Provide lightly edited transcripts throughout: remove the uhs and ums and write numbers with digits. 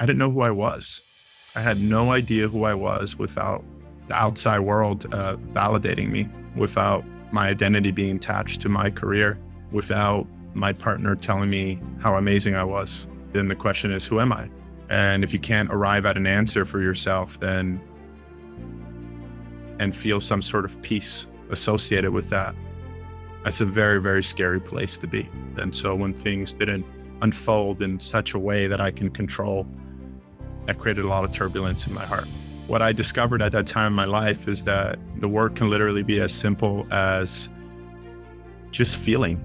I didn't know who I was. I had no idea who I was without the outside world validating me, without my identity being attached to my career, without my partner telling me how amazing I was. Then the question is, who am I? And if you can't arrive at an answer for yourself, then and feel some sort of peace associated with that, that's a very, very scary place to be. And so when things didn't unfold in such a way that I can control, that created a lot of turbulence in my heart. What I discovered at that time in my life is that the work can literally be as simple as just feeling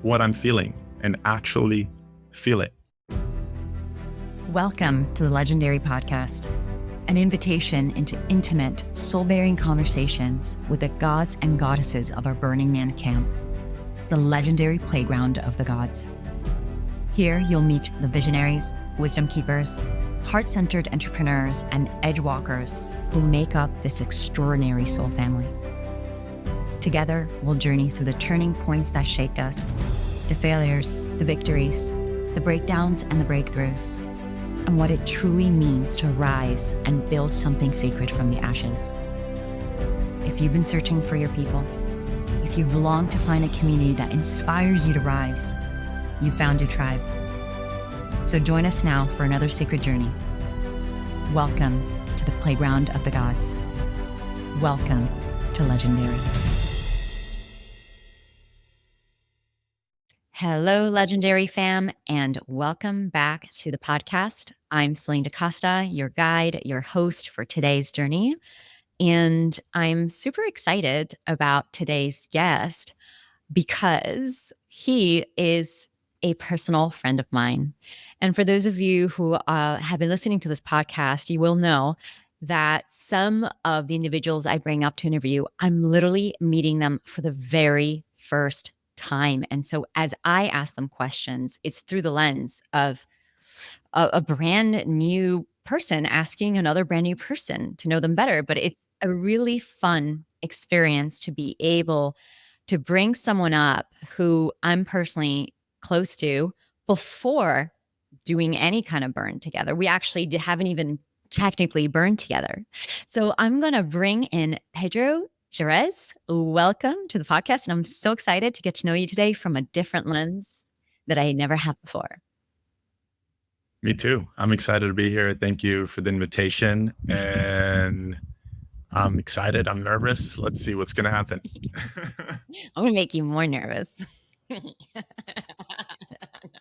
what I'm feeling and actually feel it. Welcome to the Legendary Podcast, an invitation into intimate, soul-bearing conversations with the gods and goddesses of our Burning Man camp, the legendary playground of the gods. Here, you'll meet the visionaries, wisdom keepers, heart-centered entrepreneurs, and edge walkers who make up this extraordinary soul family. Together, we'll journey through the turning points that shaped us, the failures, the victories, the breakdowns, and the breakthroughs, and what it truly means to rise and build something sacred from the ashes. If you've been searching for your people, if you've longed to find a community that inspires you to rise, you found your tribe. So join us now for another sacred journey. Welcome to the playground of the gods. Welcome to Legendary. Hello, Legendary fam, and welcome back to the podcast. I'm Celinne Da Costa, your guide, your host for today's journey. And I'm super excited about today's guest because he is a personal friend of mine. And for those of you who have been listening to this podcast, you will know that some of the individuals I bring up to interview, I'm literally meeting them for the very first time. And so as I ask them questions, it's through the lens of a brand new person asking another brand new person to know them better. But it's a really fun experience to be able to bring someone up who I'm personally close to before doing any kind of burn together. We actually haven't even technically burned together. So I'm going to bring in Pedro Jerez. Welcome to the podcast. And I'm so excited to get to know you today from a different lens that I never have before. Me too. I'm excited to be here. Thank you for the invitation. And I'm excited. I'm nervous. Let's see what's going to happen. I'm going to make you more nervous.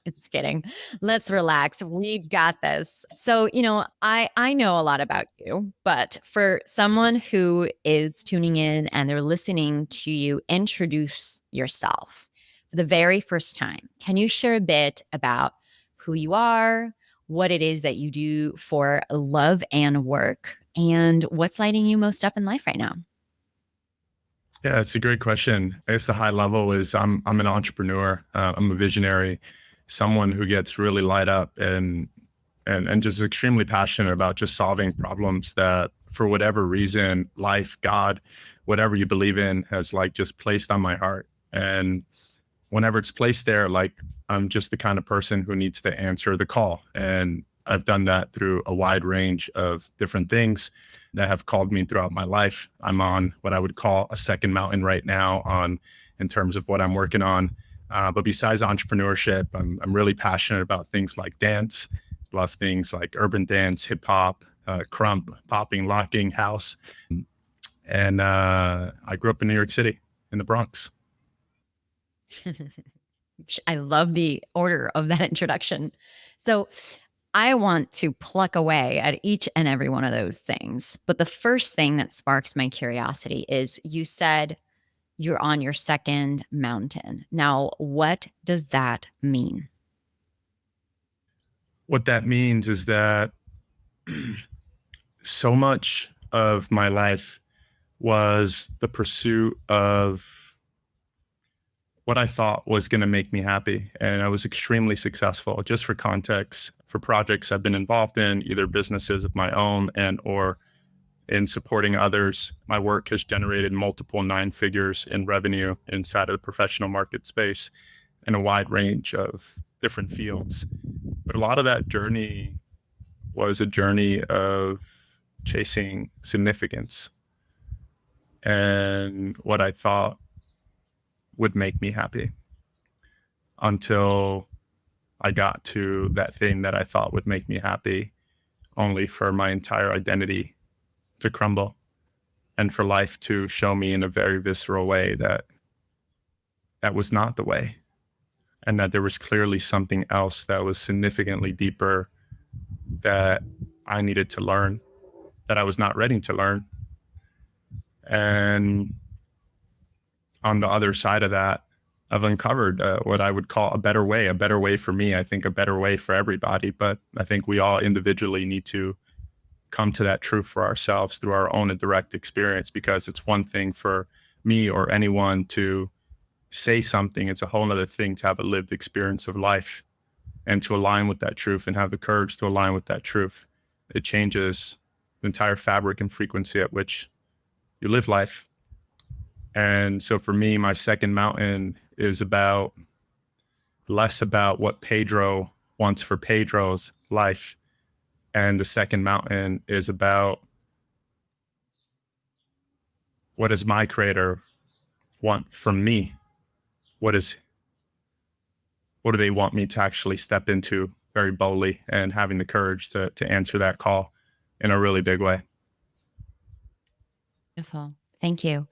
Just kidding. Let's relax. We've got this. So, I know a lot about you, but for someone who is tuning in and they're listening to you introduce yourself for the very first time, can you share a bit about who you are, what it is that you do for love and work, and what's lighting you most up in life right now? Yeah, it's a great question. I guess the high level is I'm an entrepreneur. I'm a visionary, someone who gets really light up and just extremely passionate about just solving problems that, for whatever reason, life, God, whatever you believe in, has just placed on my heart. And whenever it's placed there, I'm just the kind of person who needs to answer the call. And I've done that through a wide range of different things that have called me throughout my life. I'm on what I would call a second mountain right now in terms of what I'm working on. But besides entrepreneurship, I'm really passionate about things like dance. Love things like urban dance, hip hop, crump, popping, locking, house. And I grew up in New York City, in the Bronx. I love the order of that introduction. So I want to pluck away at each and every one of those things. But the first thing that sparks my curiosity is you said you're on your second mountain. Now, what does that mean? What that means is that so much of my life was the pursuit of what I thought was going to make me happy. And I was extremely successful. Just for context, for projects I've been involved in, either businesses of my own and or in supporting others, my work has generated multiple 9 figures in revenue inside of the professional market space in a wide range of different fields. But a lot of that journey was a journey of chasing significance and what I thought would make me happy until I got to that thing that I thought would make me happy, only for my entire identity to crumble and for life to show me in a very visceral way that that was not the way, and that there was clearly something else that was significantly deeper that I needed to learn, that I was not ready to learn. And on the other side of that, I've uncovered what I would call a better way for me. I think a better way for everybody, but I think we all individually need to come to that truth for ourselves through our own direct experience, because it's one thing for me or anyone to say something. It's a whole other thing to have a lived experience of life and to align with that truth and have the courage to align with that truth. It changes the entire fabric and frequency at which you live life. And so for me, my second mountain is less about what Pedro wants for Pedro's life. And the second mountain is about, what does my creator want from me? What do they want me to actually step into very boldly, and having the courage to answer that call in a really big way. Beautiful. Thank you.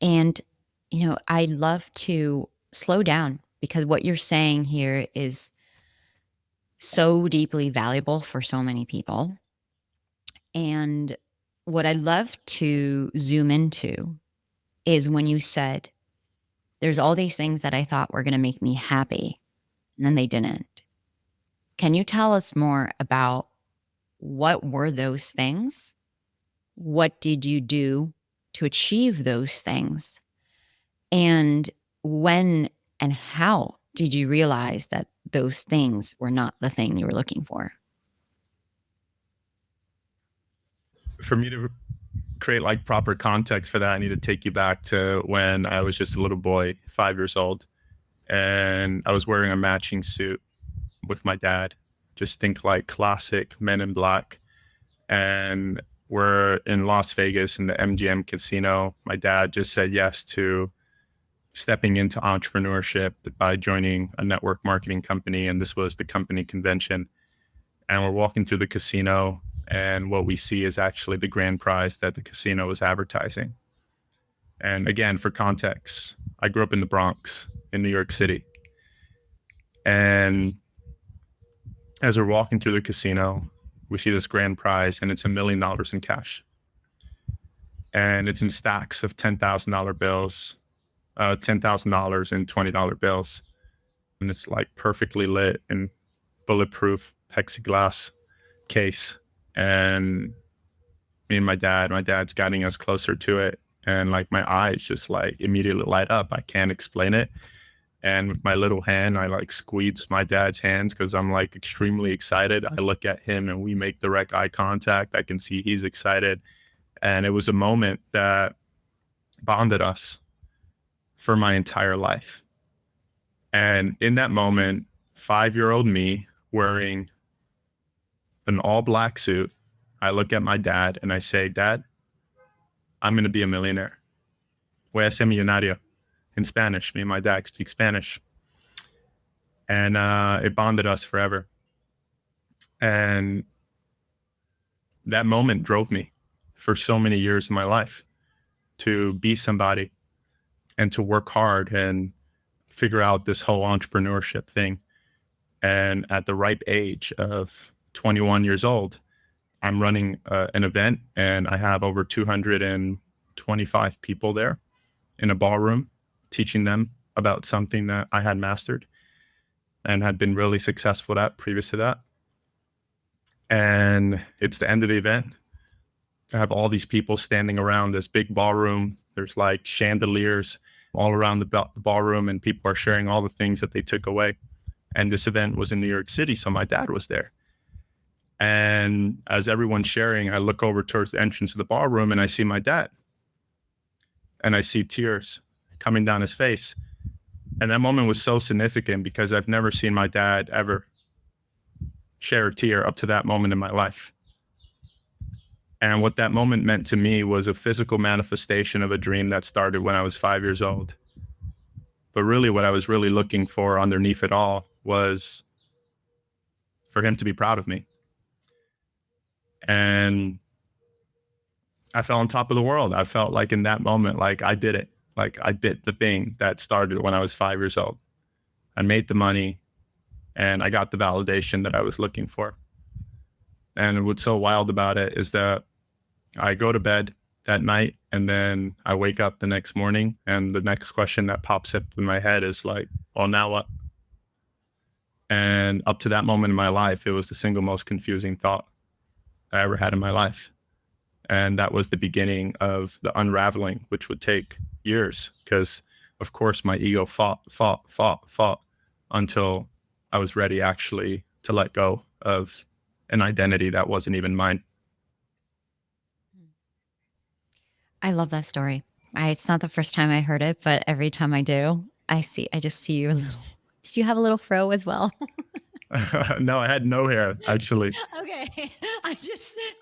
And, I love to slow down because what you're saying here is so deeply valuable for so many people. And what I'd love to zoom into is when you said, there's all these things that I thought were going to make me happy, and then they didn't. Can you tell us more about what were those things? What did you do to achieve those things? And when and how did you realize that those things were not the thing you were looking for? For me to create like proper context for that, I need to take you back to when I was just a little boy, 5 years old, and I was wearing a matching suit with my dad. Just think like classic Men in Black. And we're in Las Vegas in the MGM casino. My dad just said yes to stepping into entrepreneurship by joining a network marketing company. And this was the company convention. And we're walking through the casino, and what we see is actually the grand prize that the casino was advertising. And again, for context, I grew up in the Bronx in New York City. And as we're walking through the casino, we see this grand prize, and it's $1 million in cash. And it's in stacks of $10,000 bills, $10,000 in $20 bills. And it's like perfectly lit and bulletproof plexiglass case. And me and my dad's guiding us closer to it. And like my eyes just like immediately light up. I can't explain it. And with my little hand, I like squeeze my dad's hands because I'm like extremely excited. I look at him and we make direct eye contact. I can see he's excited. And it was a moment that bonded us for my entire life. And in that moment, 5-year-old me wearing an all black suit, I look at my dad and I say, Dad, I'm going to be a millionaire. Voy a ser millonario. In Spanish. Me and my dad speak Spanish. And it bonded us forever. And that moment drove me for so many years in my life to be somebody and to work hard and figure out this whole entrepreneurship thing. And at the ripe age of 21 years old, I'm running an event, and I have over 225 people there in a ballroom, teaching them about something that I had mastered and had been really successful at previous to that. And it's the end of the event. I have all these people standing around this big ballroom. There's like chandeliers all around the ballroom, and people are sharing all the things that they took away. And this event was in New York City, so my dad was there. And as everyone's sharing, I look over towards the entrance of the ballroom and I see my dad. And I see tears coming down his face. And that moment was so significant because I've never seen my dad ever share a tear up to that moment in my life. And what that moment meant to me was a physical manifestation of a dream that started when I was 5 years old. But really, what I was really looking for underneath it all was for him to be proud of me. And I felt on top of the world. I felt like in that moment, like I did it. Like I did the thing that started when I was 5 years old. I made the money and I got the validation that I was looking for. And what's so wild about it is that I go to bed that night and then I wake up the next morning and the next question that pops up in my head is like, well, now what? And up to that moment in my life, it was the single most confusing thought I ever had in my life. And that was the beginning of the unraveling, which would take years because, of course, my ego fought until I was ready actually to let go of an identity that wasn't even mine. I love that story. It's not the first time I heard it, but every time I do, I just see you a little. Did you have a little fro as well? No, I had no hair, actually. Okay.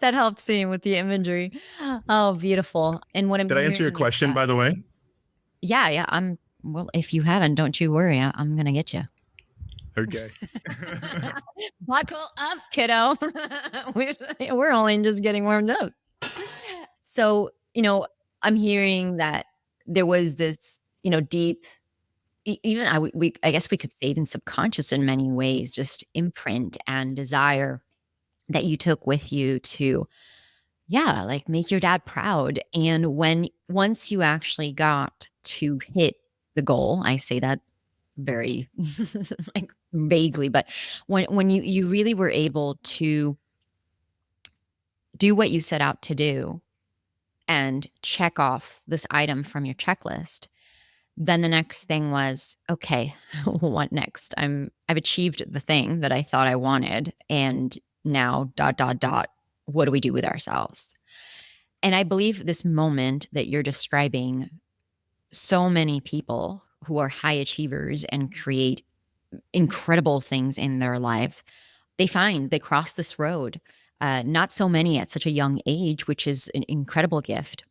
That helped see with the imagery. Oh, beautiful. And what I'm Did I answer your hearing is question, that, by the way? yeah, well, if you haven't, don't you worry. I'm going to get you. Okay. Buckle up, kiddo. We're only just getting warmed up. So, I'm hearing that there was this, deep, even I guess we could say even subconscious in many ways, just imprint and desire that you took with you to, yeah, like make your dad proud. And once you actually got to hit the goal, I say that very like vaguely, but when you really were able to do what you set out to do and check off this item from your checklist, then the next thing was, okay, what next? I've achieved the thing that I thought I wanted, and now dot dot dot, what do we do with ourselves? And I believe this moment that you're describing, so many people who are high achievers and create incredible things in their life, they cross this road. Not so many at such a young age, which is an incredible gift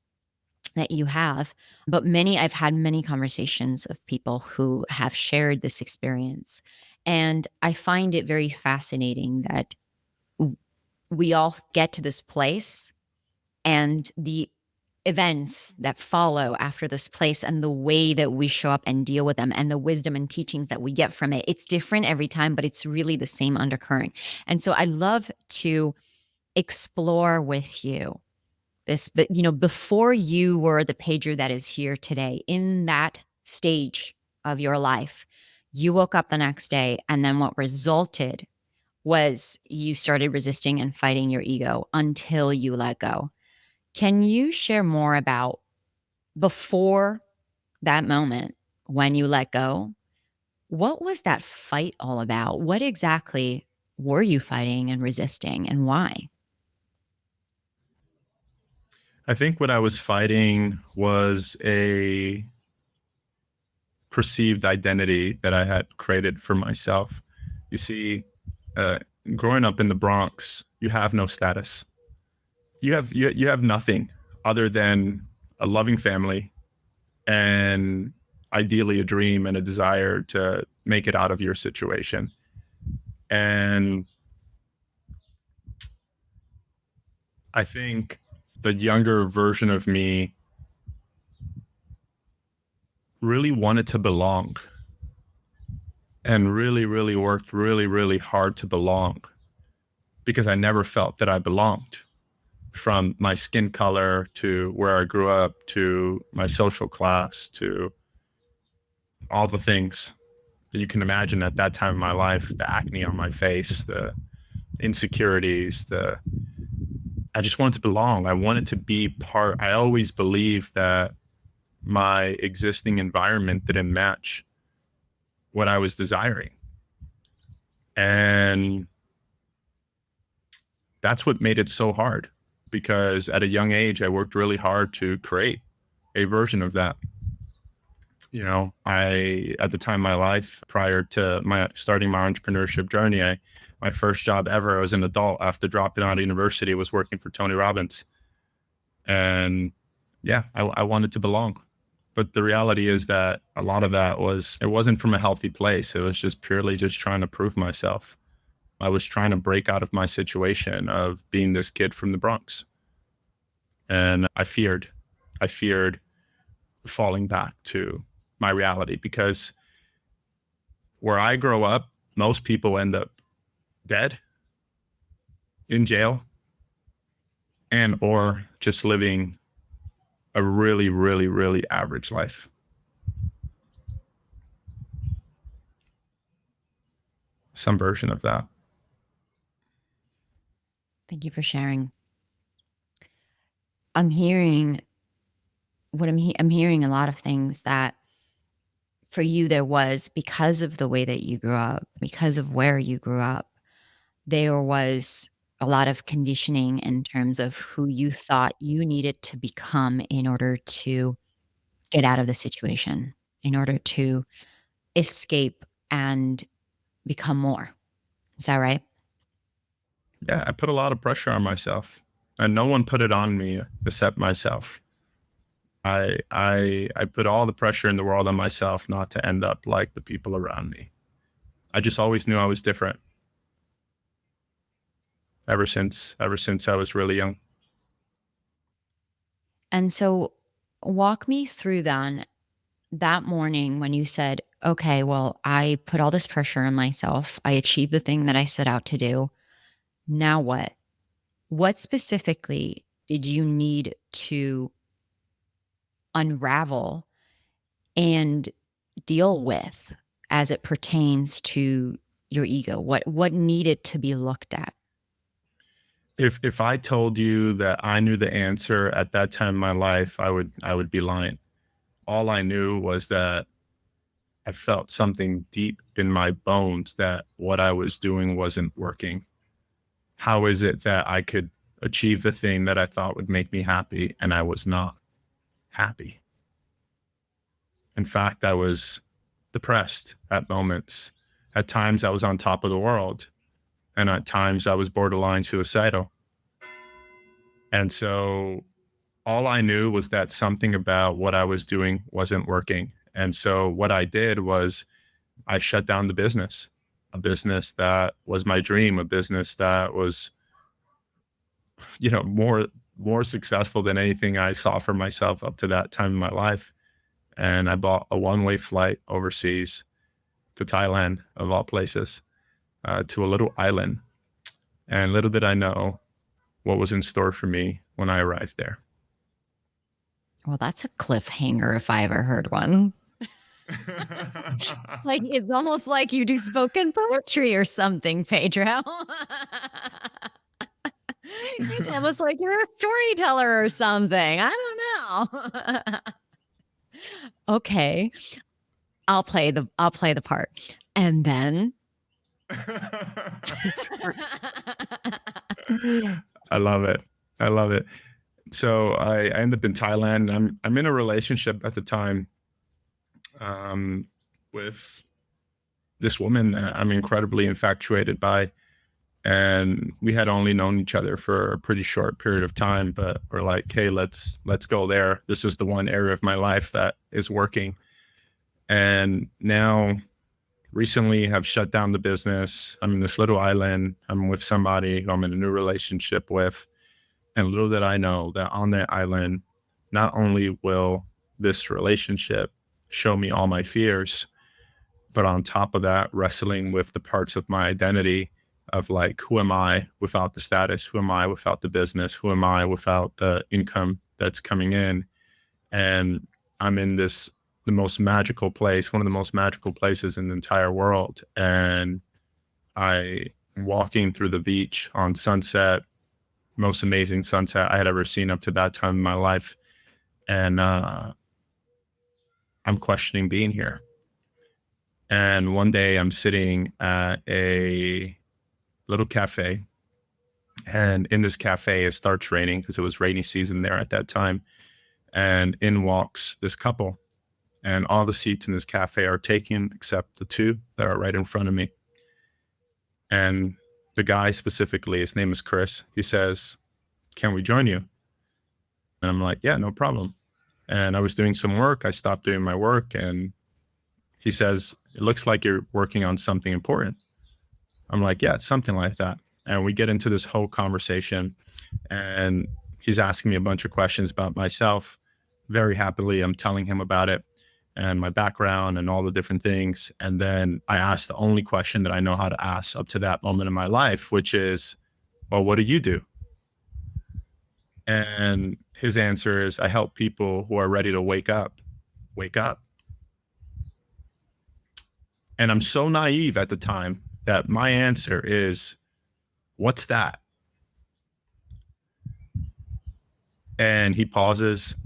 that you have. But I've had many conversations of people who have shared this experience. And I find it very fascinating that we all get to this place and the events that follow after this place and the way that we show up and deal with them and the wisdom and teachings that we get from it. It's different every time, but it's really the same undercurrent. And so I love to explore with you this, but before you were the pager that is here today, in that stage of your life, you woke up the next day, and then what resulted was you started resisting and fighting your ego until you let go. Can you share more about before that moment when you let go? What was that fight all about? What exactly were you fighting and resisting, and why? I think what I was fighting was a perceived identity that I had created for myself. You see, uh, growing up in the Bronx, you have no status. You have nothing other than a loving family and ideally a dream and a desire to make it out of your situation. And I think the younger version of me really wanted to belong and really worked really hard to belong because I never felt that I belonged, from my skin color to where I grew up to my social class to all the things that you can imagine at that time in my life, the acne on my face, the insecurities, I just wanted to belong. I wanted to be part. I always believed that my existing environment didn't match what I was desiring. And that's what made it so hard, because at a young age, I worked really hard to create a version of that. At the time of my life, prior to my starting my entrepreneurship journey, my first job ever as an adult after dropping out of university was working for Tony Robbins. And yeah, I wanted to belong. But the reality is that a lot of that it wasn't from a healthy place. It was just purely just trying to prove myself. I was trying to break out of my situation of being this kid from the Bronx. And I feared falling back to my reality because where I grow up, most people end up dead, in jail, and or just living a really, really, really average life. Some version of that. Thank you for sharing. I'm hearing I'm hearing a lot of things that for you there was, because of the way that you grew up, because of where you grew up, there was a lot of conditioning in terms of who you thought you needed to become in order to get out of the situation, in order to escape and become more. Is that right? Yeah, I put a lot of pressure on myself, and no one put it on me except myself. I put all the pressure in the world on myself not to end up like the people around me. I just always knew I was different ever since I was really young. And so walk me through then that morning when you said, okay, well, I put all this pressure on myself. I achieved the thing that I set out to do. Now what? What specifically did you need to unravel and deal with as it pertains to your ego? What needed to be looked at? If I told you that I knew the answer at that time in my life, I would be lying. All I knew was that I felt something deep in my bones that what I was doing wasn't working. How is it that I could achieve the thing that I thought would make me happy and I was not happy? In fact, I was depressed at moments. At times, I was on top of the world, and at times, I was borderline suicidal. And so, all I knew was that something about what I was doing wasn't working. And so, what I did was I shut down the business, a business that was my dream, a business that was, more successful than anything I saw for myself up to that time in my life. And I bought a one-way flight overseas to Thailand, of all places, to a little island. And little did I know what was in store for me when I arrived there. Well, that's a cliffhanger if I ever heard one. Like it's almost like you do spoken poetry or something, Pedro. It's almost like you're a storyteller or something. I don't know. Okay, I'll play the part. And then I love it. I love it. So I ended up in Thailand. I'm in a relationship at the time, with this woman that I'm incredibly infatuated by. And we had only known each other for a pretty short period of time, but we're like, hey, let's go there. This is the one area of my life that is working. And now recently have shut down the business. I'm in this little island. I'm with somebody who I'm in a new relationship with. And little did I know that on that island, not only will this relationship show me all my fears, but on top of that, wrestling with the parts of my identity of like, who am I without the status? Who am I without the business? Who am I without the income that's coming in? And I'm in the most magical place, one of the most magical places in the entire world. And I am walking through the beach on sunset, most amazing sunset I had ever seen up to that time in my life. And I'm questioning being here. And one day I'm sitting at a little cafe. And in this cafe, it starts raining because it was rainy season there at that time. And in walks this couple. and all the seats in this cafe are taken except the two that are right in front of me. And the guy specifically, his name is Chris, he says, "Can we join you?" And I'm like, "Yeah, no problem." And I was doing some work. I stopped doing my work, and he says, "It looks like you're working on something important." I'm like, "Yeah, it's something like that." And we get into this whole conversation, and he's asking me a bunch of questions about myself. Very happily, I'm telling him about it and my background and all the different things. And then I ask the only question that I know how to ask up to that moment in my life, which is, "Well, what do you do?" And his answer is, "I help people who are ready to wake up, wake up." And I'm so naive at the time that my answer is, "What's that?" And he pauses,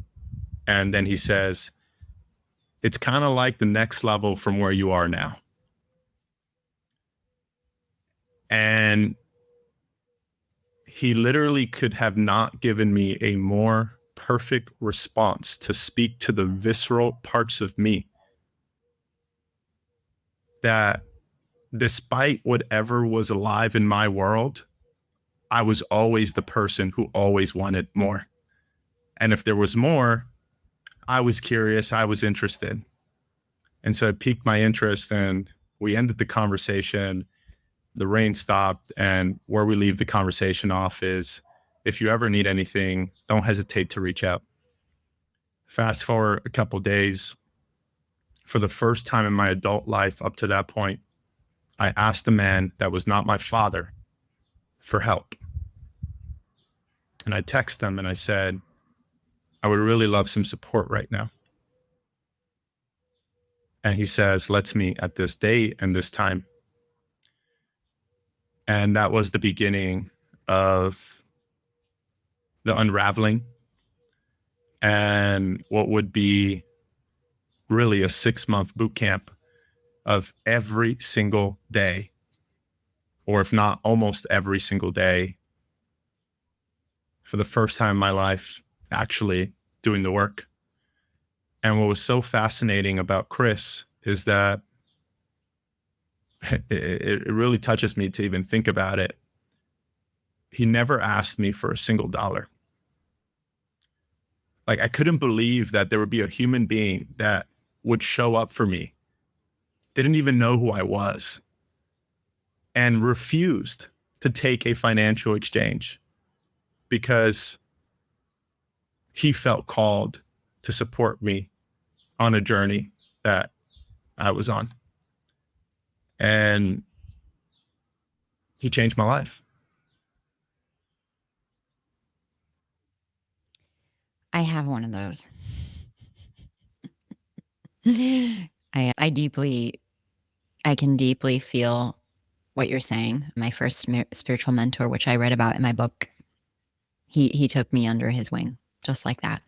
and then he says, "It's kind of like the next level from where you are now." And he literally could have not given me a more perfect response to speak to the visceral parts of me that, despite whatever was alive in my world, I was always the person who always wanted more. And if there was more, I was curious, I was interested. And so it piqued my interest, and we ended the conversation. The rain stopped, and where we leave the conversation off is, if you ever need anything, don't hesitate to reach out. Fast forward a couple days, for the first time in my adult life up to that point, I asked a man that was not my father for help. And I texted him and I said, "I would really love some support right now." And he says, "Let's meet at this date and this time." And that was the beginning of the unraveling and what would be really a 6-month boot camp of every single day, or if not almost every single day, for the first time in my life, actually doing the work. And what was so fascinating about Chris is that it really touches me to even think about it. He never asked me for a single dollar. Like, I couldn't believe that there would be a human being that would show up for me, didn't even know who I was, and refused to take a financial exchange because he felt called to support me on a journey that I was on. And he changed my life. I have one of those. I can deeply feel what you're saying. My first spiritual mentor, which I read about in my book, he took me under his wing just like that.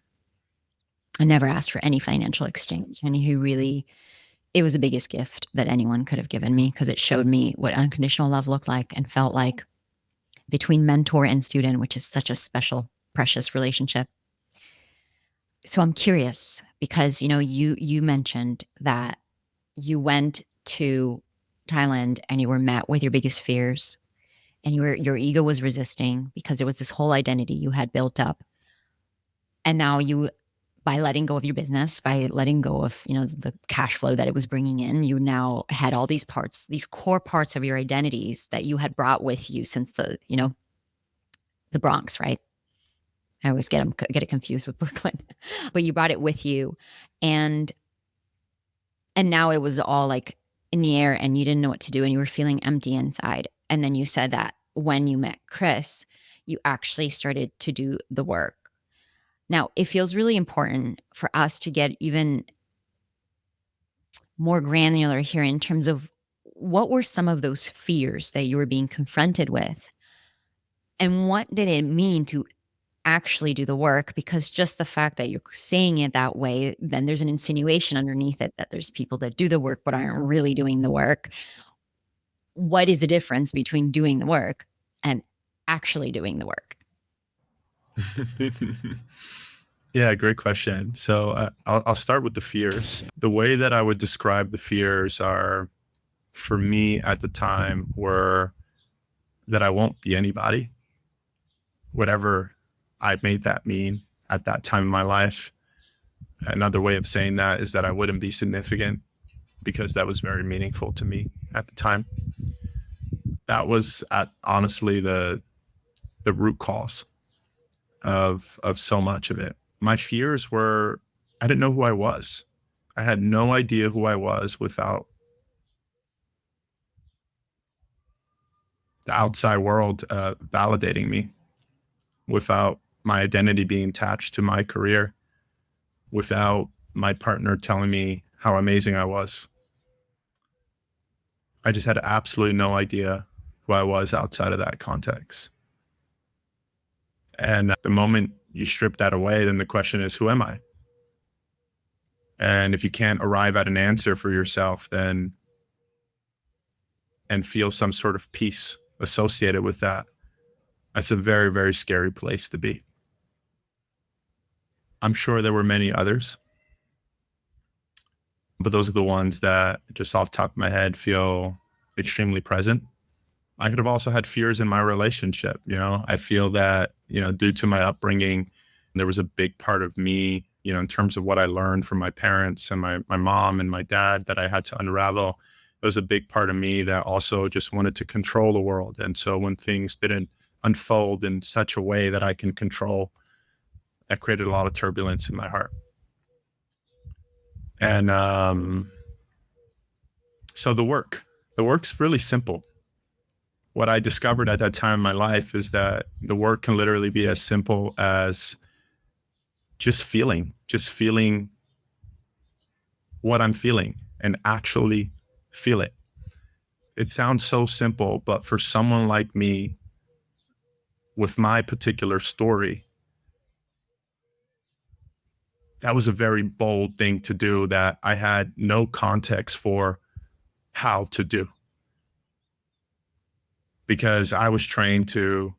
I never asked for any financial exchange, and he really, it was the biggest gift that anyone could have given me because it showed me what unconditional love looked like and felt like between mentor and student, which is such a special, precious relationship. So I'm curious because you mentioned that you went to Thailand and you were met with your biggest fears, and your ego was resisting because it was this whole identity you had built up. And now you, by letting go of your business, by letting go of, the cash flow that it was bringing in, you now had all these parts, these core parts of your identities that you had brought with you since the Bronx, right? I always get it confused with Brooklyn, but you brought it with you, and now it was all like in the air, and you didn't know what to do, and you were feeling empty inside. And then you said that when you met Chris, you actually started to do the work. Now, it feels really important for us to get even more granular here in terms of what were some of those fears that you were being confronted with, and what did it mean to actually do the work? Because just the fact that you're saying it that way, then there's an insinuation underneath it that there's people that do the work but aren't really doing the work. What is the difference between doing the work and actually doing the work? Yeah, great question. So I'll start with the fears. The way that I would describe the fears are, for me at the time, were that I won't be anybody, whatever I made that mean at that time in my life. Another way of saying that is that I wouldn't be significant, because that was very meaningful to me at the time. That was honestly the root cause of so much of it. My fears were, I didn't know who I was. I had no idea who I was without the outside world validating me, without my identity being attached to my career, without my partner telling me how amazing I was. I just had absolutely no idea who I was outside of that context. And the moment you strip that away, then the question is, who am I? And if you can't arrive at an answer for yourself, then and feel some sort of peace associated with that, that's a very, very scary place to be. I'm sure there were many others, but those are the ones that just off the top of my head feel extremely present. I could have also had fears in my relationship. I feel that, due to my upbringing, there was a big part of me, in terms of what I learned from my parents and my mom and my dad, that I had to unravel. It was a big part of me that also just wanted to control the world. And so when things didn't unfold in such a way that I can control, that created a lot of turbulence in my heart. And so the work's really simple. What I discovered at that time in my life is that the work can literally be as simple as just feeling what I'm feeling and actually feel it. It sounds so simple, but for someone like me with my particular story, that was a very bold thing to do that I had no context for how to do, because I was trained to,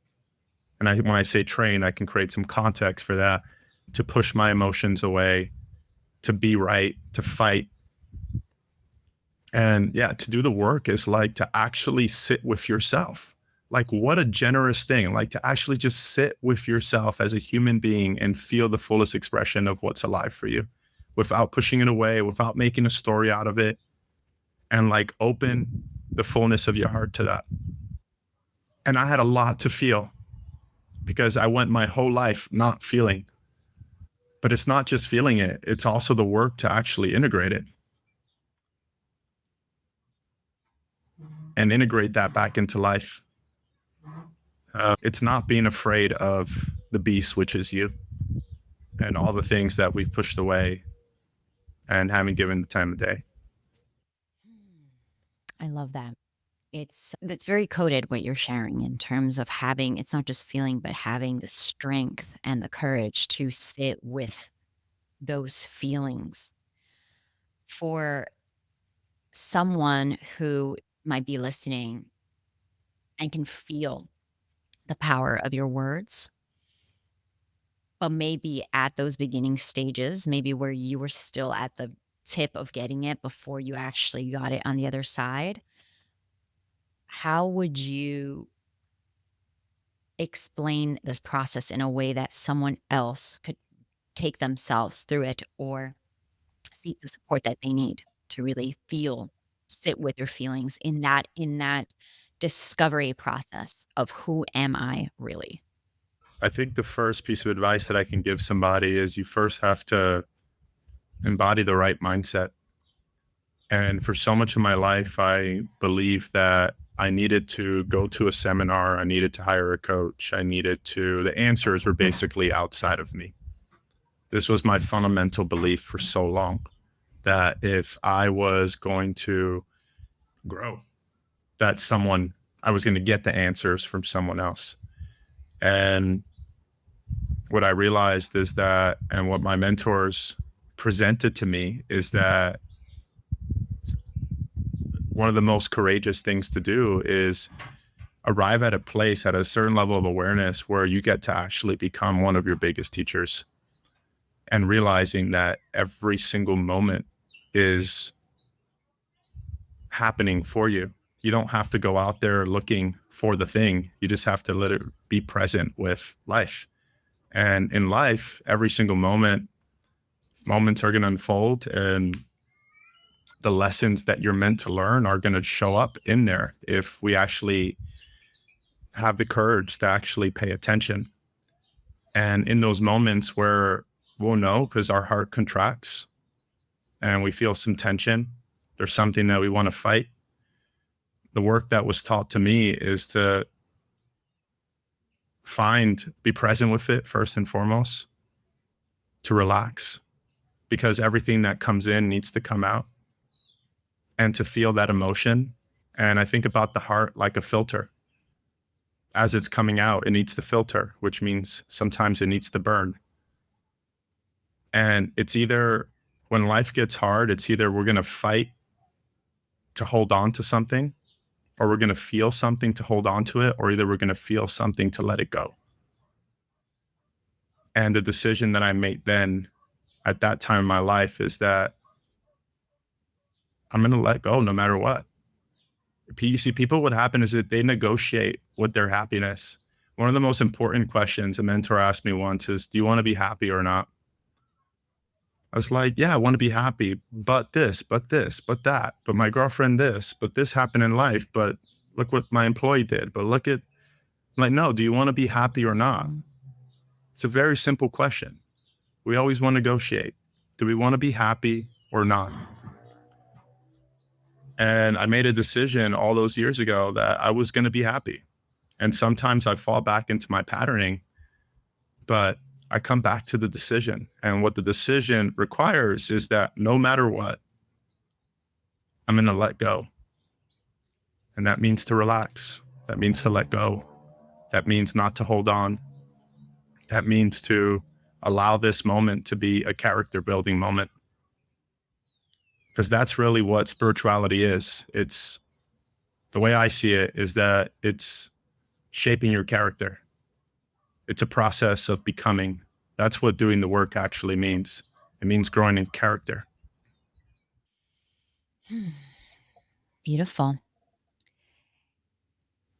and when I say trained, I can create some context for that, to push my emotions away, to be right, to fight. And yeah, to do the work is like to actually sit with yourself. Like, what a generous thing, like to actually just sit with yourself as a human being and feel the fullest expression of what's alive for you, without pushing it away, without making a story out of it, and like open the fullness of your heart to that. And I had a lot to feel, because I went my whole life not feeling. But it's not just feeling it, it's also the work to actually integrate it and integrate that back into life. It's not being afraid of the beast, which is you, and all the things that we've pushed away and haven't given the time of day. I love that. That's very coded what you're sharing in terms of having it's not just feeling, but having the strength and the courage to sit with those feelings. For someone who might be listening and can feel the power of your words, but maybe at those beginning stages, maybe where you were still at the tip of getting it before you actually got it on the other side, how would you explain this process in a way that someone else could take themselves through it or seek the support that they need to really sit with their feelings in that discovery process of who am I really? I think the first piece of advice that I can give somebody is, you first have to embody the right mindset. And for so much of my life, I believed that I needed to go to a seminar, I needed to hire a coach, the answers were basically outside of me. This was my fundamental belief for so long, that if I was going to grow, that I was going to get the answers from someone else. And what I realized is that, and what my mentors presented to me, is that one of the most courageous things to do is arrive at a place, at a certain level of awareness, where you get to actually become one of your biggest teachers. and realizing that every single moment is happening for you. You don't have to go out there looking for the thing. You just have to let it be present with life. And in life, every single moments are going to unfold, and the lessons that you're meant to learn are going to show up in there if we actually have the courage to actually pay attention. And in those moments where we'll know because our heart contracts and we feel some tension, there's something that we want to fight. The work that was taught to me is to be present with it first and foremost, to relax, because everything that comes in needs to come out, and to feel that emotion. And I think about the heart like a filter. As it's coming out, it needs to filter, which means sometimes it needs to burn. And it's either, when life gets hard, it's either we're going to fight to hold on to something, or we're going to feel something to hold on to it, or either we're going to feel something to let it go. And the decision that I made then at that time in my life is that I'm going to let go no matter what. You see, people, what happen is that they negotiate with their happiness. One of the most important questions a mentor asked me once is, do you want to be happy or not? I was like, yeah, I want to be happy, but this, but this, but that, but my girlfriend this, but this happened in life, but look what my employee did, but look at, like, no, do you want to be happy or not? It's a very simple question. We always want to negotiate. Do we want to be happy or not? And I made a decision all those years ago that I was going to be happy. And sometimes I fall back into my patterning, but I come back to the decision. And what the decision requires is that no matter what, I'm going to let go. And that means to relax. That means to let go. That means not to hold on. That means to allow this moment to be a character building moment. Because that's really what spirituality is. It's, the way I see it is that it's shaping your character. It's a process of becoming. That's what doing the work actually means. It means growing in character. Beautiful.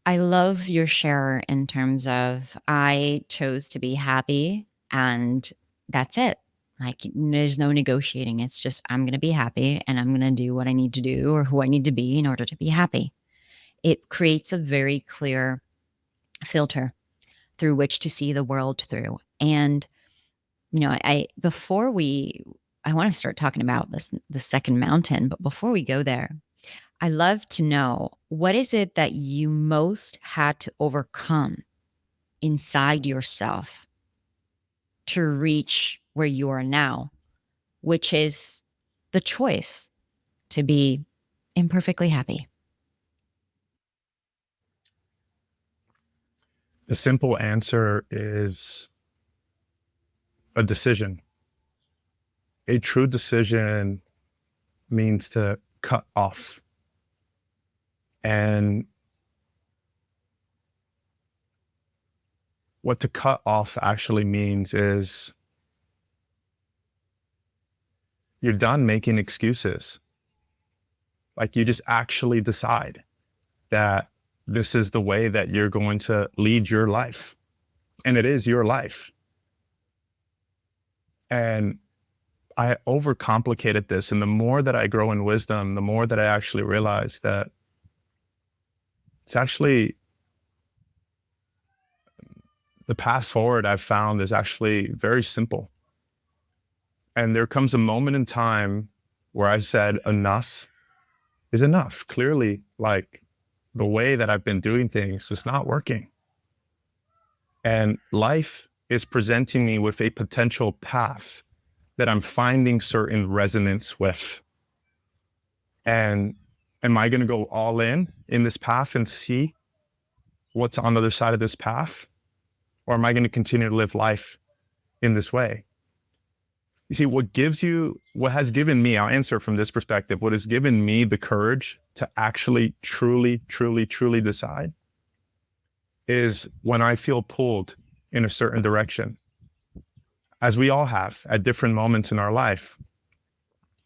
I love your share in terms of I chose to be happy and that's it. Like there's no negotiating. It's just I'm going to be happy and I'm going to do what I need to do or who I need to be in order to be happy. It creates a very clear filter through which to see the world through. And I before we I want to start talking about the second mountain, but before we go there, I love to know, what is it that you most had to overcome inside yourself to reach where you are now, which is the choice to be imperfectly happy? The simple answer is a decision. A true decision means to cut off. And what to cut off actually means is you're done making excuses. Like, you just actually decide that this is the way that you're going to lead your life. And it is your life. And I overcomplicated this. And the more that I grow in wisdom, the more that I actually realize that it's actually, the path forward I've found is actually very simple. And there comes a moment in time where I said, enough is enough. Clearly, like, the way that I've been doing things is not working. And life is presenting me with a potential path that I'm finding certain resonance with. And am I going to go all in this path and see what's on the other side of this path? Or am I going to continue to live life in this way? You see, what has given me, I'll answer from this perspective, what has given me the courage to actually truly, truly, truly decide is when I feel pulled in a certain direction. as we all have at different moments in our life.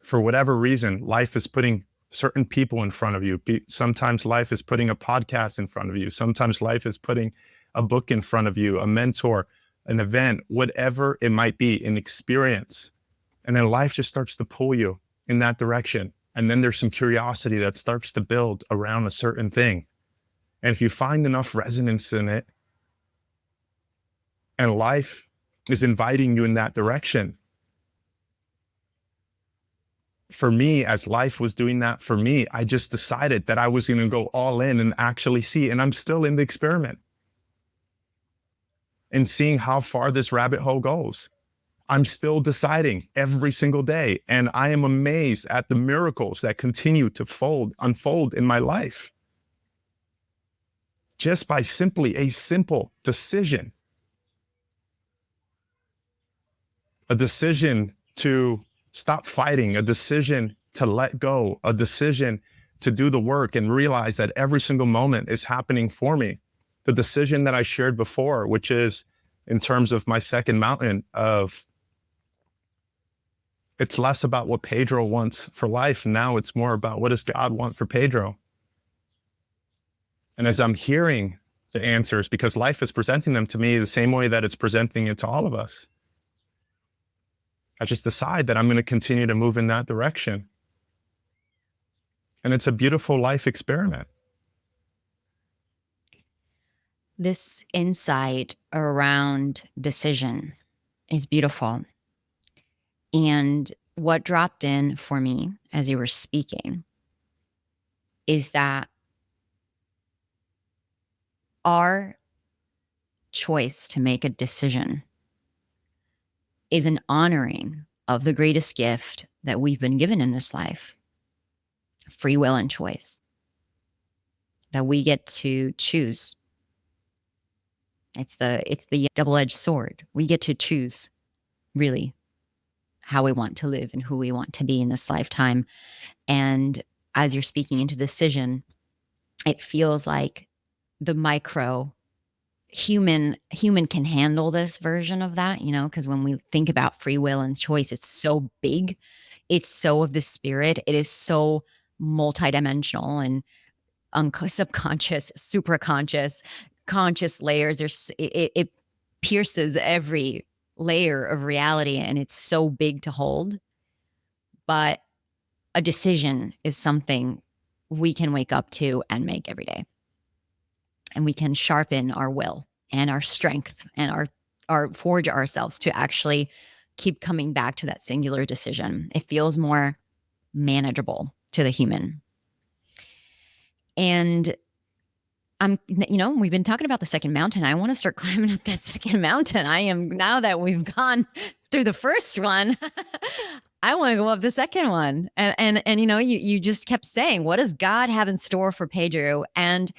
For whatever reason, life is putting certain people in front of you. Sometimes life is putting a podcast in front of you. Sometimes life is putting a book in front of you, a mentor, an event, whatever it might be, an experience. And then life just starts to pull you in that direction. And then there's some curiosity that starts to build around a certain thing. And if you find enough resonance in it, and life is inviting you in that direction, for me, as life was doing that for me, I just decided that I was going to go all in and actually see. And I'm still in the experiment and seeing how far this rabbit hole goes. I'm still deciding every single day. And I am amazed at the miracles that continue to unfold in my life. Just by simply a simple decision. A decision to stop fighting, a decision to let go, a decision to do the work and realize that every single moment is happening for me. The decision that I shared before, which is in terms of my second mountain of it's less about what Pedro wants for life. Now it's more about what does God want for Pedro? And as I'm hearing the answers, because life is presenting them to me the same way that it's presenting it to all of us, I just decide that I'm going to continue to move in that direction. And it's a beautiful life experiment. This insight around decision is beautiful. And what dropped in for me as you were speaking is that our choice to make a decision is an honoring of the greatest gift that we've been given in this life, free will and choice, that we get to choose. It's the double-edged sword. We get to choose, really, how we want to live and who we want to be in this lifetime. And as you're speaking into decision, it feels like the micro human can handle this version of that, because when we think about free will and choice, it's so big. It's so of the spirit. It is so multidimensional and subconscious, superconscious, conscious layers. It pierces every layer of reality, and it's so big to hold. But a decision is something we can wake up to and make every day. And we can sharpen our will and our strength and our forge ourselves to actually keep coming back to that singular decision. It feels more manageable to the human. And we've been talking about the second mountain. I want to start climbing up that second mountain. Now that we've gone through the first one, I want to go up the second one. And you just kept saying, what does God have in store for Pedro? And,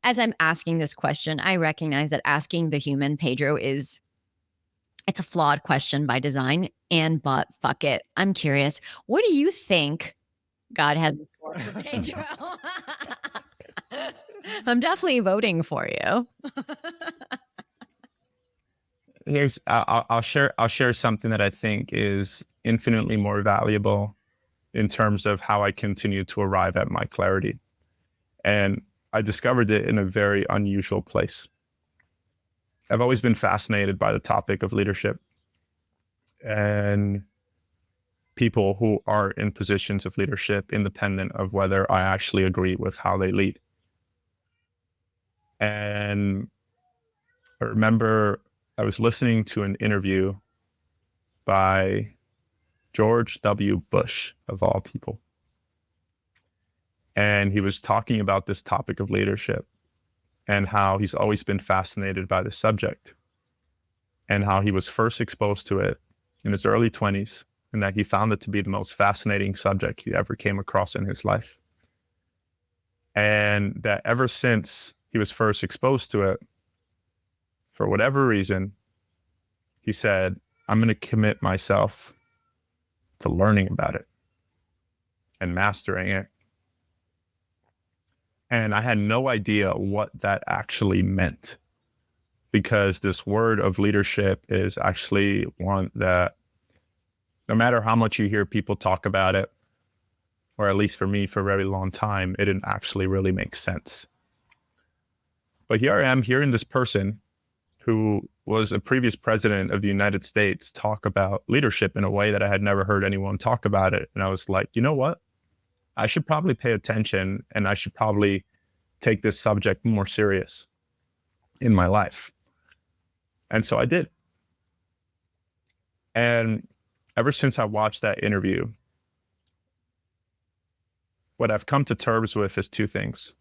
as I'm asking this question, I recognize that asking the human Pedro it's a flawed question by design. But fuck it. I'm curious. What do you think God has in store for Pedro? I'm definitely voting for you. I'll share something that I think is infinitely more valuable in terms of how I continue to arrive at my clarity. And I discovered it in a very unusual place. I've always been fascinated by the topic of leadership and people who are in positions of leadership, independent of whether I actually agree with how they lead. And I remember I was listening to an interview by George W. Bush, of all people. And he was talking about this topic of leadership and how he's always been fascinated by the subject and how he was first exposed to it in his early 20s and that he found it to be the most fascinating subject he ever came across in his life. And that ever since he was first exposed to it, for whatever reason, he said, I'm going to commit myself to learning about it and mastering it. And I had no idea what that actually meant. because this word of leadership is actually one that no matter how much you hear people talk about it, or at least for me for a very long time, it didn't actually really make sense. But here I am hearing this person who was a previous president of the United States talk about leadership in a way that I had never heard anyone talk about it. And I was like, you know what? I should probably pay attention, and I should probably take this subject more serious in my life. And so I did. And ever since I watched that interview, what I've come to terms with is two things.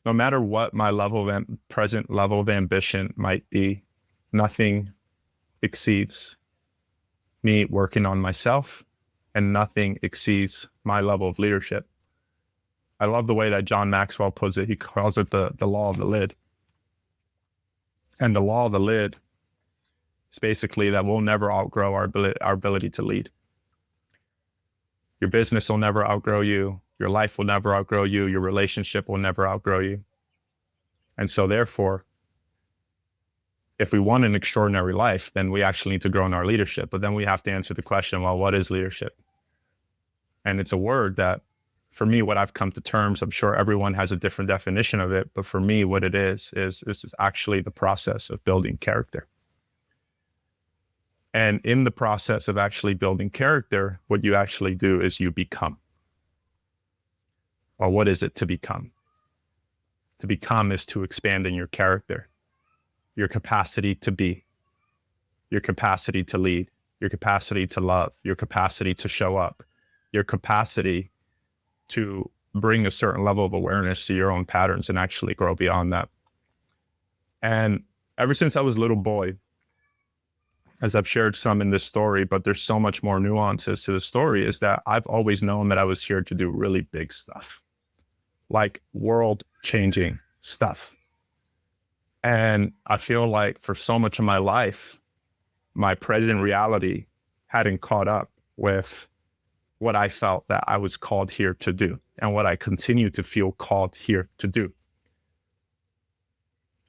No matter what my present level of ambition might be, nothing exceeds me working on myself, and nothing exceeds my level of leadership. I love the way that John Maxwell puts it. He calls it the law of the lid. And the law of the lid is basically that we'll never outgrow our ability to lead. Your business will never outgrow you. Your life will never outgrow you. Your relationship will never outgrow you. And so therefore, if we want an extraordinary life, then we actually need to grow in our leadership. But then we have to answer the question, well, what is leadership? And it's a word that, for me, what I've come to terms, I'm sure everyone has a different definition of it, but for me, what it is this is actually the process of building character. And in the process of actually building character, what you actually do is you become. Well, what is it to become? To become is to expand in your character, your capacity to be, your capacity to lead, your capacity to love, your capacity to show up, your capacity to bring a certain level of awareness to your own patterns and actually grow beyond that. And ever since I was a little boy, as I've shared some in this story, but there's so much more nuances to the story, is that I've always known that I was here to do really big stuff, like world-changing stuff. And I feel like for so much of my life, my present reality hadn't caught up with what I felt that I was called here to do and what I continue to feel called here to do.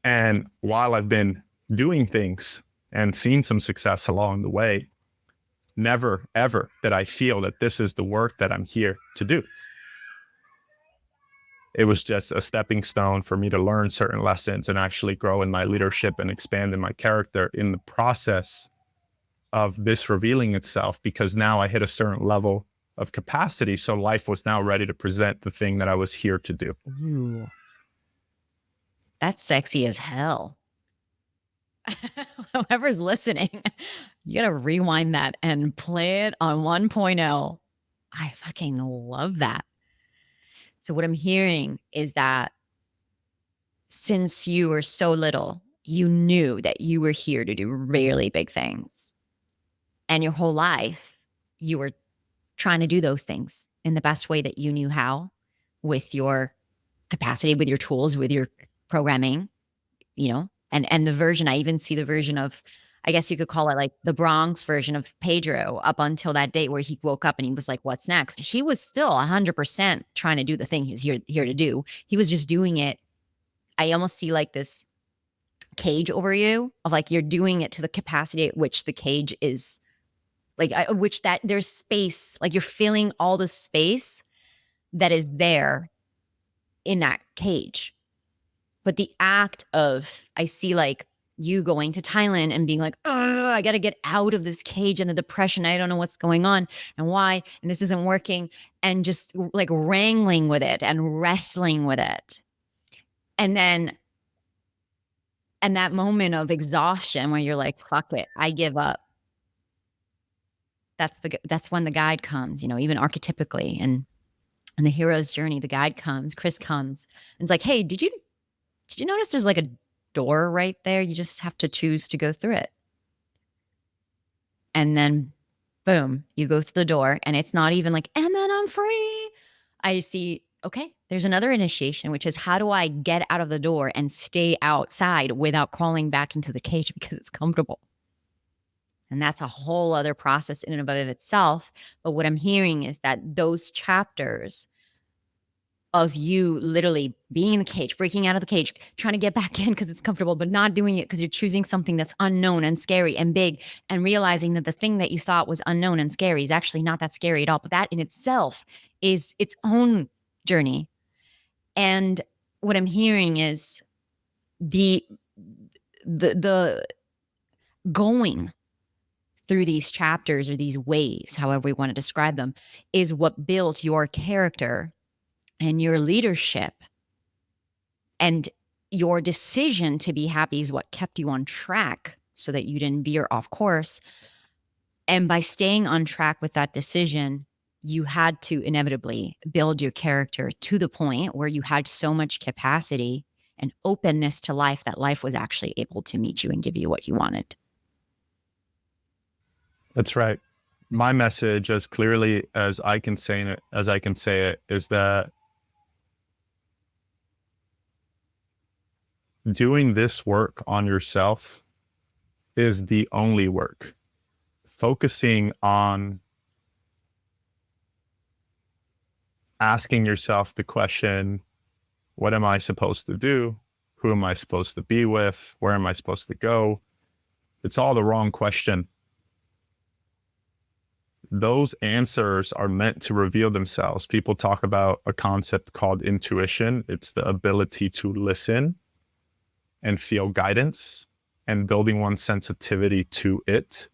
And while I've been doing things and seen some success along the way, never, ever did I feel that this is the work that I'm here to do. It was just a stepping stone for me to learn certain lessons and actually grow in my leadership and expand in my character in the process of this revealing itself, because now I hit a certain level of capacity. So life was now ready to present the thing that I was here to do. Ooh, that's sexy as hell. Whoever's listening, you gotta rewind that and play it on 1.0. I fucking love that. So what I'm hearing is that since you were so little, you knew that you were here to do really big things. And your whole life, you were trying to do those things in the best way that you knew how, with your capacity, with your tools, with your programming, and the version, I even see the version of, I guess you could call it like the Bronx version of Pedro up until that date where he woke up and he was like, what's next? He was still 100% trying to do the thing he's here to do. He was just doing it. I almost see like this cage over you of like, you're doing it to the capacity at which the cage is like, which that there's space, like you're filling all the space that is there in that cage. But the act of, I see like you going to Thailand and being like, oh, I got to get out of this cage and the depression. I don't know what's going on and why, and this isn't working. And just like wrangling with it and wrestling with it. And then, and that moment of exhaustion where you're like, fuck it, I give up. That's when the guide comes, even archetypically. And the hero's journey, the guide comes, Chris comes, and it's like, hey, did you notice there's like a door right there? You just have to choose to go through it. And then boom, you go through the door and it's not even like, and then I'm free. I see, okay, there's another initiation, which is how do I get out of the door and stay outside without crawling back into the cage because it's comfortable? And that's a whole other process in and of itself. But what I'm hearing is that those chapters, of you literally being in the cage, breaking out of the cage, trying to get back in because it's comfortable, but not doing it because you're choosing something that's unknown and scary and big, and realizing that the thing that you thought was unknown and scary is actually not that scary at all. But that in itself is its own journey. And what I'm hearing is the going through these chapters or these waves, however we want to describe them, is what built your character and your leadership. And your decision to be happy is what kept you on track so that you didn't veer off course. And by staying on track with that decision, you had to inevitably build your character to the point where you had so much capacity and openness to life that life was actually able to meet you and give you what you wanted. That's right. My message, as clearly as I can say it, is that doing this work on yourself is the only work. Focusing on asking yourself the question, what am I supposed to do? Who am I supposed to be with? Where am I supposed to go? It's all the wrong question. Those answers are meant to reveal themselves. People talk about a concept called intuition. It's the ability to listen and feel guidance and building one's sensitivity to it.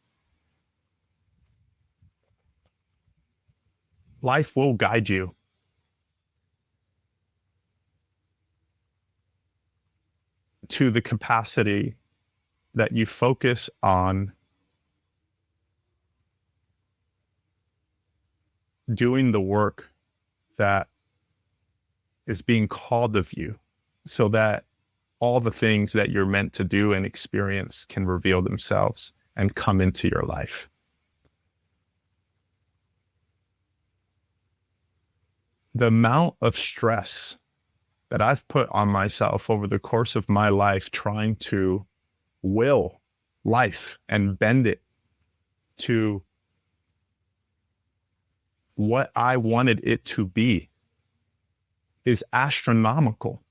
Life will guide you. To the capacity that you focus on doing the work that is being called of you, so that all the things that you're meant to do and experience can reveal themselves and come into your life. The amount of stress that I've put on myself over the course of my life trying to will life and bend it to what I wanted it to be is astronomical.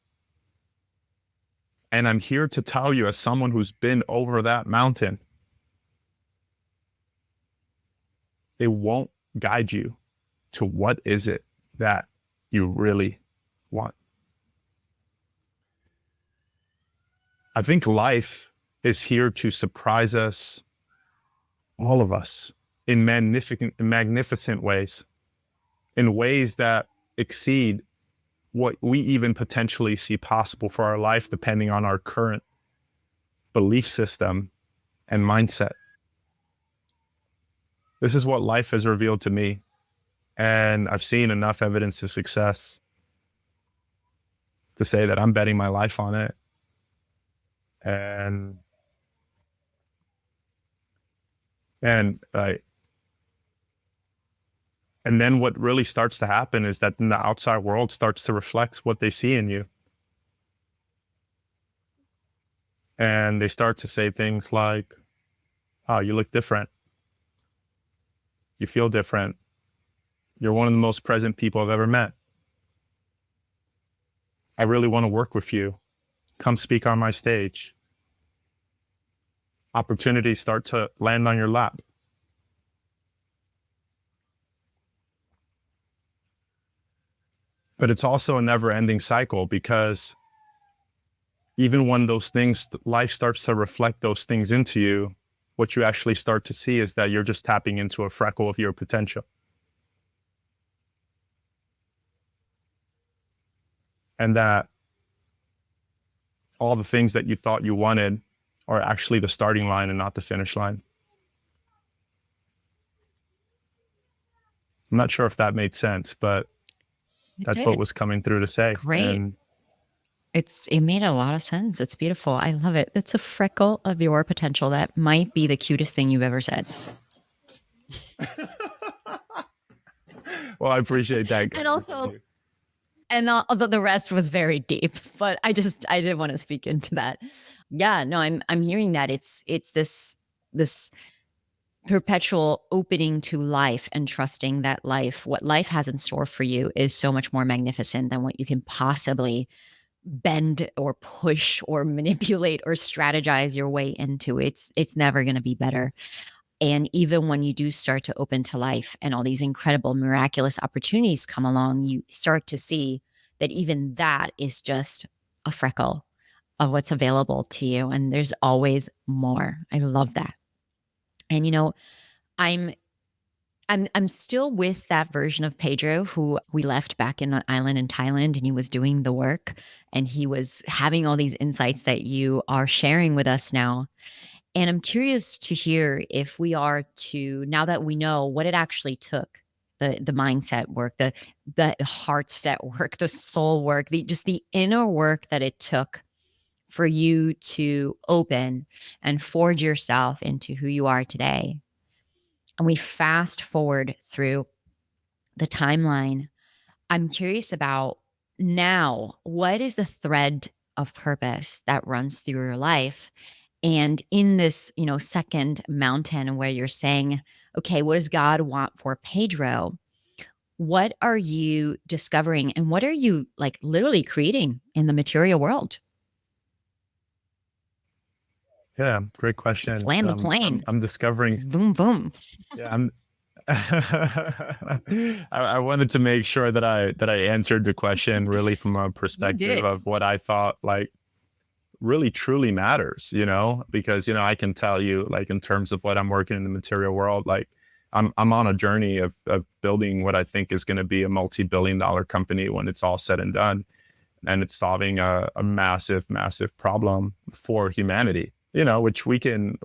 And I'm here to tell you, as someone who's been over that mountain, it won't guide you to what is it that you really want. I think life is here to surprise us, all of us, in magnificent ways, in ways that exceed what we even potentially see possible for our life, depending on our current belief system and mindset. This is what life has revealed to me, and I've seen enough evidence of success to say that I'm betting my life on it. And then what really starts to happen is that the outside world starts to reflect what they see in you. And they start to say things like, oh, you look different. You feel different. You're one of the most present people I've ever met. I really want to work with you. Come speak on my stage. Opportunities start to land on your lap. But it's also a never-ending cycle, because even when those things, life starts to reflect those things into you, what you actually start to see is that you're just tapping into a freckle of your potential. And that all the things that you thought you wanted are actually the starting line and not the finish line. I'm not sure if that made sense, but that's what was coming through to say. Great. And it made a lot of sense. It's beautiful. I love it. It's a freckle of your potential. That might be the cutest thing you've ever said. Well, I appreciate that. Although the rest was very deep, but I didn't want to speak into that. Yeah, no, I'm hearing that it's this perpetual opening to life and trusting that what life has in store for you is so much more magnificent than what you can possibly bend or push or manipulate or strategize your way into. It's never going to be better. And even when you do start to open to life and all these incredible, miraculous opportunities come along, you start to see that even that is just a freckle of what's available to you. And there's always more. I love that. And I'm I'm still with that version of Pedro who we left back in the island in Thailand, and he was doing the work and he was having all these insights that you are sharing with us now. And I'm curious to hear if we are to, now that we know what it actually took, the mindset work, the heart set work, the soul work, the inner work that it took for you to open and forge yourself into who you are today. And we fast forward through the timeline. I'm curious about now, what is the thread of purpose that runs through your life? And in this, second mountain where you're saying, okay, what does God want for Pedro? What are you discovering and what are you like literally creating in the material world? Yeah, great Let's question. land the plane. I'm discovering. It's boom, boom. Yeah, I'm. I wanted to make sure that I answered the question really from a You perspective did. of what I thought like really truly matters, because I can tell you like in terms of what I'm working in the material world, like I'm on a journey of building what I think is going to be a multi-billion-dollar company when it's all said and done, and it's solving a massive problem for humanity, which we can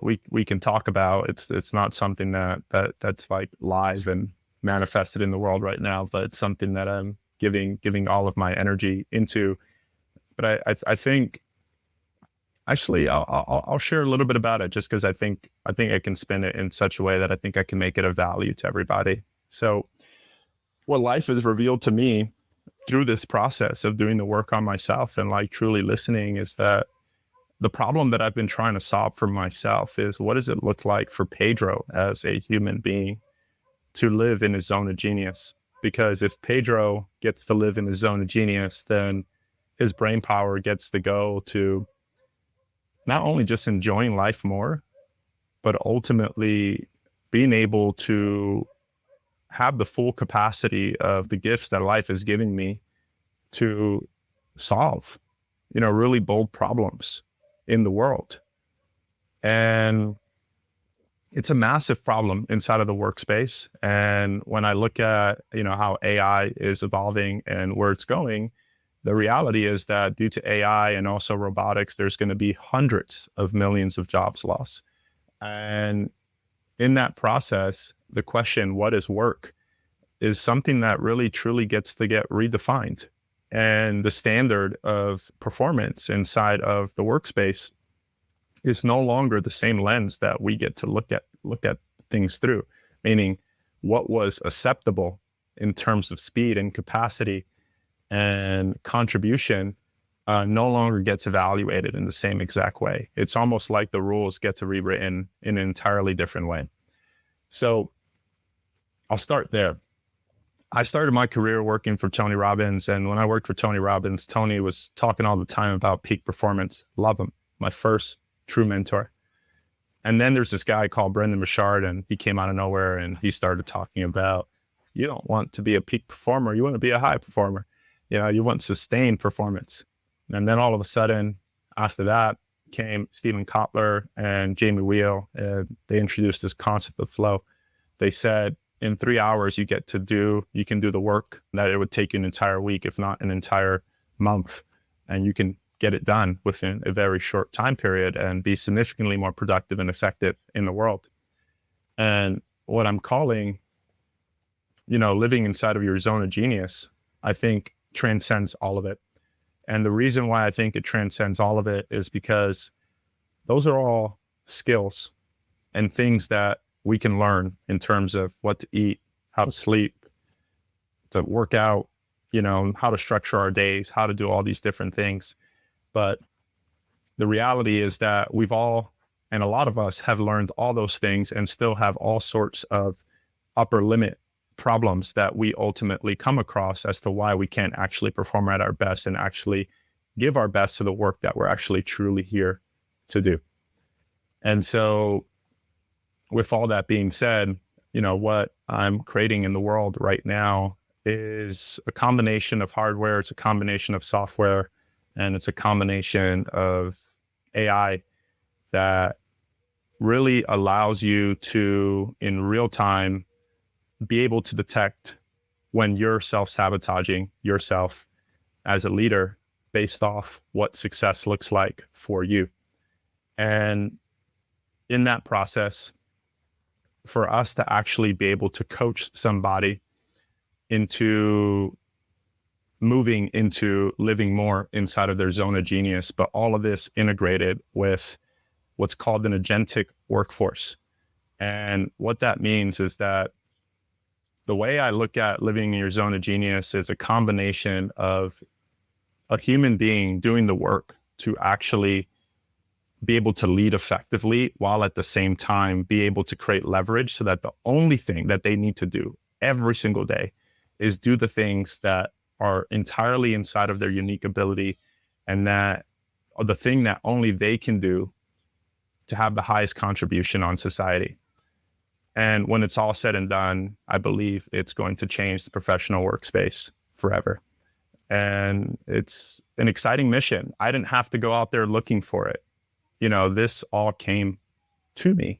talk about. It's not something that's like live and manifested in the world right now, but it's something that I'm giving all of my energy into. But I think actually I'll share a little bit about it just because I think I can spin it in such a way that I think I can make it of value to everybody. So what life has revealed to me through this process of doing the work on myself and like truly listening is that the problem that I've been trying to solve for myself is, what does it look like for Pedro as a human being to live in his zone of genius? Because if Pedro gets to live in his zone of genius, then his brain power gets to go to not only just enjoying life more, but ultimately being able to have the full capacity of the gifts that life is giving me to solve, really bold problems in the world. And it's a massive problem inside of the workspace. And when I look at, how AI is evolving and where it's going, the reality is that due to AI and also robotics, there's going to be hundreds of millions of jobs lost. And in that process, the question, what is work, is something that really truly gets to get redefined. And the standard of performance inside of the workspace is no longer the same lens that we get to look at things through, meaning what was acceptable in terms of speed and capacity and contribution no longer gets evaluated in the same exact way. It's almost like the rules get to rewritten in an entirely different way. So I'll start there. I started my career working for Tony Robbins. And when I worked for Tony Robbins, Tony was talking all the time about peak performance. Love him. My first true mentor. And then there's this guy called Brendan Burchard, and he came out of nowhere and he started talking about, you don't want to be a peak performer. You want to be a high performer. You want sustained performance. And then all of a sudden, after that came Stephen Kotler and Jamie Wheel. They introduced this concept of flow. They said, in 3 hours, you can do the work that it would take you an entire week, if not an entire month. And you can get it done within a very short time period and be significantly more productive and effective in the world. And what I'm calling, living inside of your zone of genius, I think transcends all of it. And the reason why I think it transcends all of it is because those are all skills and things that we can learn in terms of what to eat, how to sleep, to work out, how to structure our days, how to do all these different things. But the reality is that we've all And a lot of us have learned all those things and still have all sorts of upper limit problems that we ultimately come across as to why we can't actually perform at our best and actually give our best to the work that we're actually truly here to do. And so with all that being said, what I'm creating in the world right now is a combination of hardware, it's a combination of software, and it's a combination of AI that really allows you to, in real time, be able to detect when you're self-sabotaging yourself as a leader based off what success looks like for you. And in that process, for us to actually be able to coach somebody into moving into living more inside of their zone of genius, but all of this integrated with what's called an agentic workforce. And what that means is that the way I look at living in your zone of genius is a combination of a human being doing the work to actually be able to lead effectively while at the same time be able to create leverage so that the only thing that they need to do every single day is do the things that are entirely inside of their unique ability and that are the thing that only they can do to have the highest contribution on society. And when it's all said and done, I believe it's going to change the professional workspace forever. And it's an exciting mission. I didn't have to go out there looking for it. This all came to me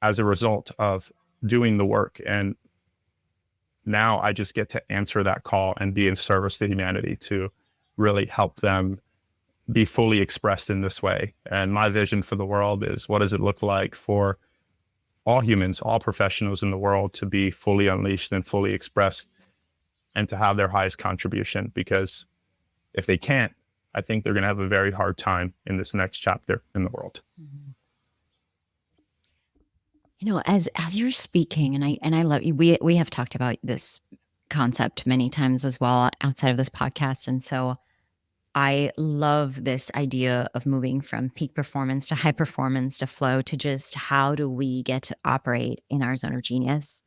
as a result of doing the work. And now I just get to answer that call and be of service to humanity to really help them be fully expressed in this way. And my vision for the world is, what does it look like for all humans, all professionals in the world to be fully unleashed and fully expressed and to have their highest contribution? Because if they can't, I think they're going to have a very hard time in this next chapter in the world. As you're speaking, and I love you. We have talked about this concept many times as well outside of this podcast, and so I love this idea of moving from peak performance to high performance to flow to just how do we get to operate in our zone of genius.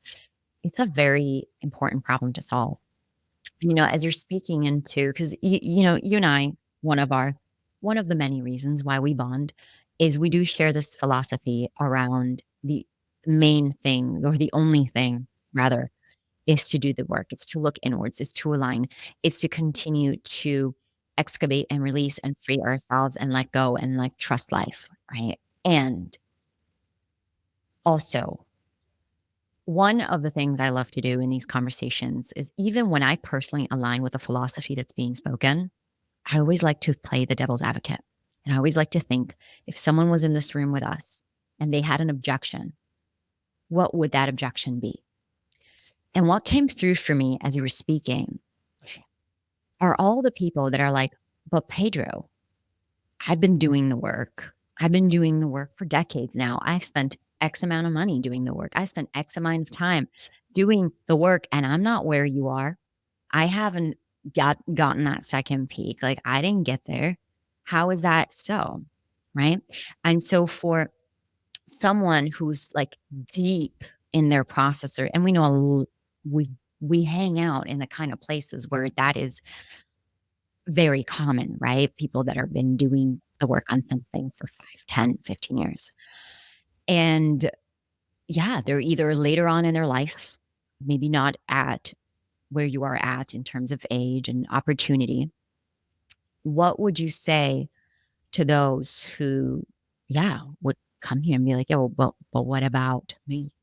It's a very important problem to solve. As you're speaking into, because you and I, one of the many reasons why we bond is we do share this philosophy around the main thing, or the only thing rather, is to do the work. It's to look inwards, it's to align, it's to continue to excavate and release and free ourselves and let go and like trust life, right? And also, one of the things I love to do in these conversations is, even when I personally align with the philosophy that's being spoken, I always like to play the devil's advocate. And I always like to think, if someone was in this room with us and they had an objection, what would that objection be? And what came through for me as you were speaking are all the people that are like, but Pedro, I've been doing the work. I've been doing the work for decades now. I've spent X amount of money doing the work. I spent X amount of time doing the work, and I'm not where you are. I haven't gotten that second peak. Like, I didn't get there. How is that so? Right. And so for someone who's like deep in their processor, and we know we hang out in the kind of places where that is very common, right? People that have been doing the work on something for 5, 10, 15 years. And yeah, they're either later on in their life, maybe not at where you are at in terms of age and opportunity. What would you say to those who, yeah, would come here and be like, oh, but what about me?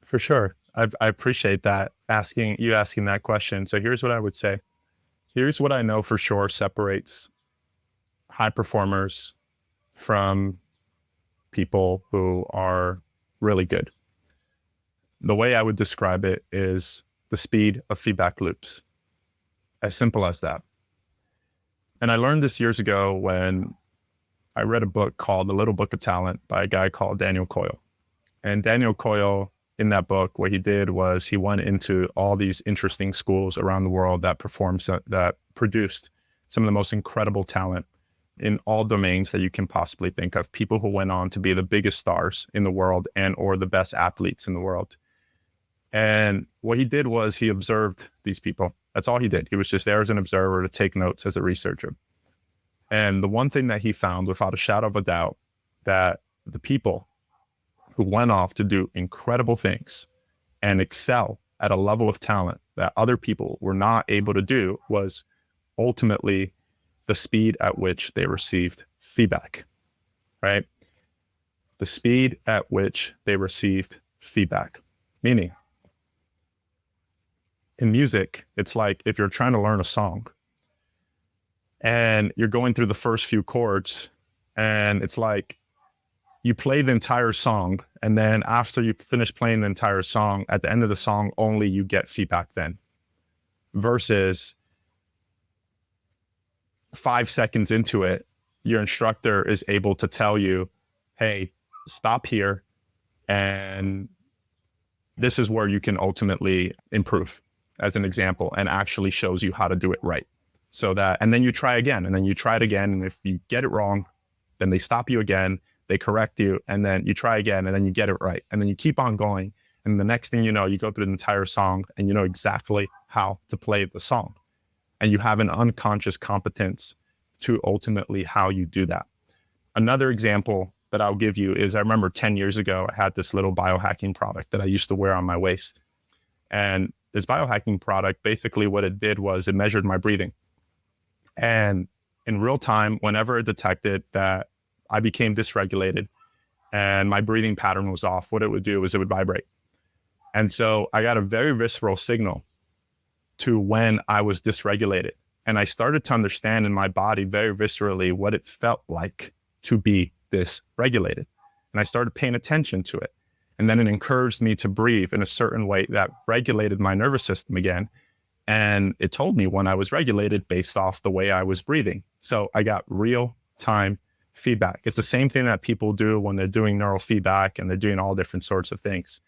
For sure. I appreciate that, asking that question. So here's what I would say. Here's what I know for sure separates high performers from people who are really good. The way I would describe it is the speed of feedback loops. As simple as that. And I learned this years ago when I read a book called The Little Book of Talent by a guy called Daniel Coyle. And Daniel Coyle, in that book, what he did was he went into all these interesting schools around the world that produced some of the most incredible talent in all domains that you can possibly think of, people who went on to be the biggest stars in the world and or the best athletes in the world. And what he did was he observed these people. That's all he did. He was just there as an observer to take notes as a researcher. And the one thing that he found, without a shadow of a doubt, that the people who went off to do incredible things and excel at a level of talent that other people were not able to do was ultimately the speed at which they received feedback, right? The speed at which they received feedback. Meaning, in music, it's like if you're trying to learn a song and you're going through the first few chords, and it's like you play the entire song, and then after you finish playing the entire song, at the end of the song, only you get feedback then. Versus 5 seconds into it, your instructor is able to tell you, hey, stop here, and this is where you can ultimately improve, as an example, and actually shows you how to do it right. So that, and then you try again, and then you try it again, and if you get it wrong, then they stop you again, they correct you, and then you try again, and then you get it right, and then you keep on going, and the next thing you know, you go through the entire song, and you know exactly how to play the song, and you have an unconscious competence to ultimately how you do that. Another example that I'll give you is, I remember 10 years ago, I had this little biohacking product that I used to wear on my waist. And this biohacking product, basically what it did was it measured my breathing. And in real time, whenever it detected that I became dysregulated and my breathing pattern was off, what it would do is it would vibrate. And so I got a very visceral signal to when I was dysregulated. And I started to understand in my body very viscerally what it felt like to be dysregulated. And I started paying attention to it. And then it encouraged me to breathe in a certain way that regulated my nervous system again. And it told me when I was regulated based off the way I was breathing. So I got real time feedback. It's the same thing that people do when they're doing neural feedback and they're doing all different sorts of things.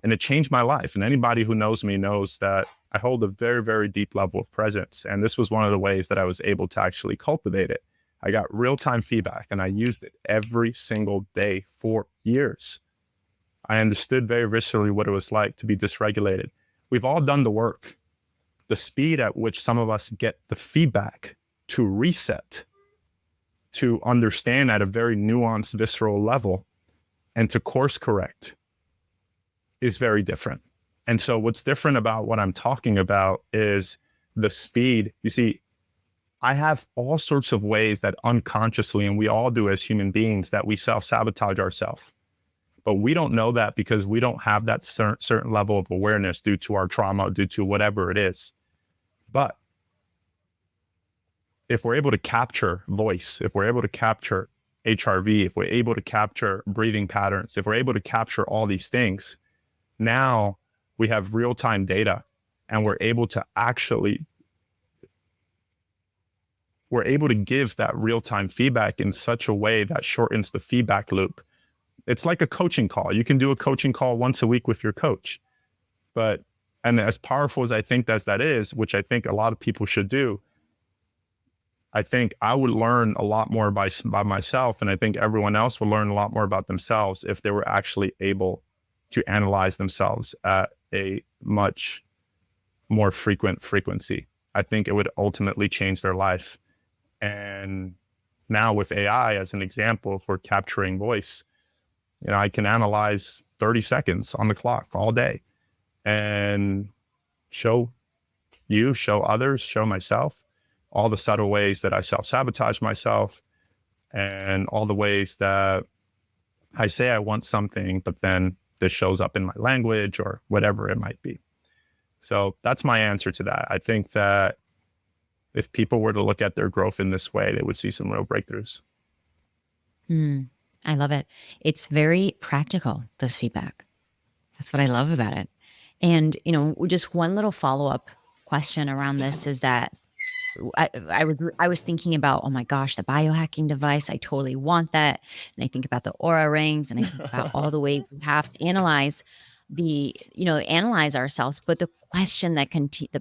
And it changed my life. And anybody who knows me knows that I hold a very, very deep level of presence. And this was one of the ways that I was able to actually cultivate it. I got real-time feedback and I used it every single day for years. I understood very viscerally what it was like to be dysregulated. We've all done the work. The speed at which some of us get the feedback to reset, to understand at a very nuanced, visceral level, and to course correct is very different. And so what's different about what I'm talking about is the speed. You see, I have all sorts of ways that unconsciously, and we all do as human beings, that we self-sabotage ourselves. But we don't know that because we don't have that certain level of awareness due to our trauma, due to whatever it is. But if we're able to capture voice, if we're able to capture HRV, if we're able to capture breathing patterns, if we're able to capture all these things, now we have real-time data and we're able to give that real-time feedback in such a way that shortens the feedback loop. It's like a coaching call. You can do a coaching call once a week with your coach. And as powerful as I think that is, which I think a lot of people should do, I think I would learn a lot more by myself, and I think everyone else will learn a lot more about themselves if they were actually able to analyze themselves at a much more frequent frequency. I think it would ultimately change their life. And now with AI as an example for capturing voice, I can analyze 30 seconds on the clock all day and show others, show myself all the subtle ways that I self-sabotage myself and all the ways that I say I want something, but then this shows up in my language or whatever it might be. So that's my answer to that. I think that if people were to look at their growth in this way, they would see some real breakthroughs. I love it. It's very practical, this feedback. That's what I love about it. And, just one little follow-up question around this is that I was thinking about, oh my gosh, the biohacking device. I totally want that. And I think about the aura rings and I think about all the ways we have to analyze analyze ourselves. But the question that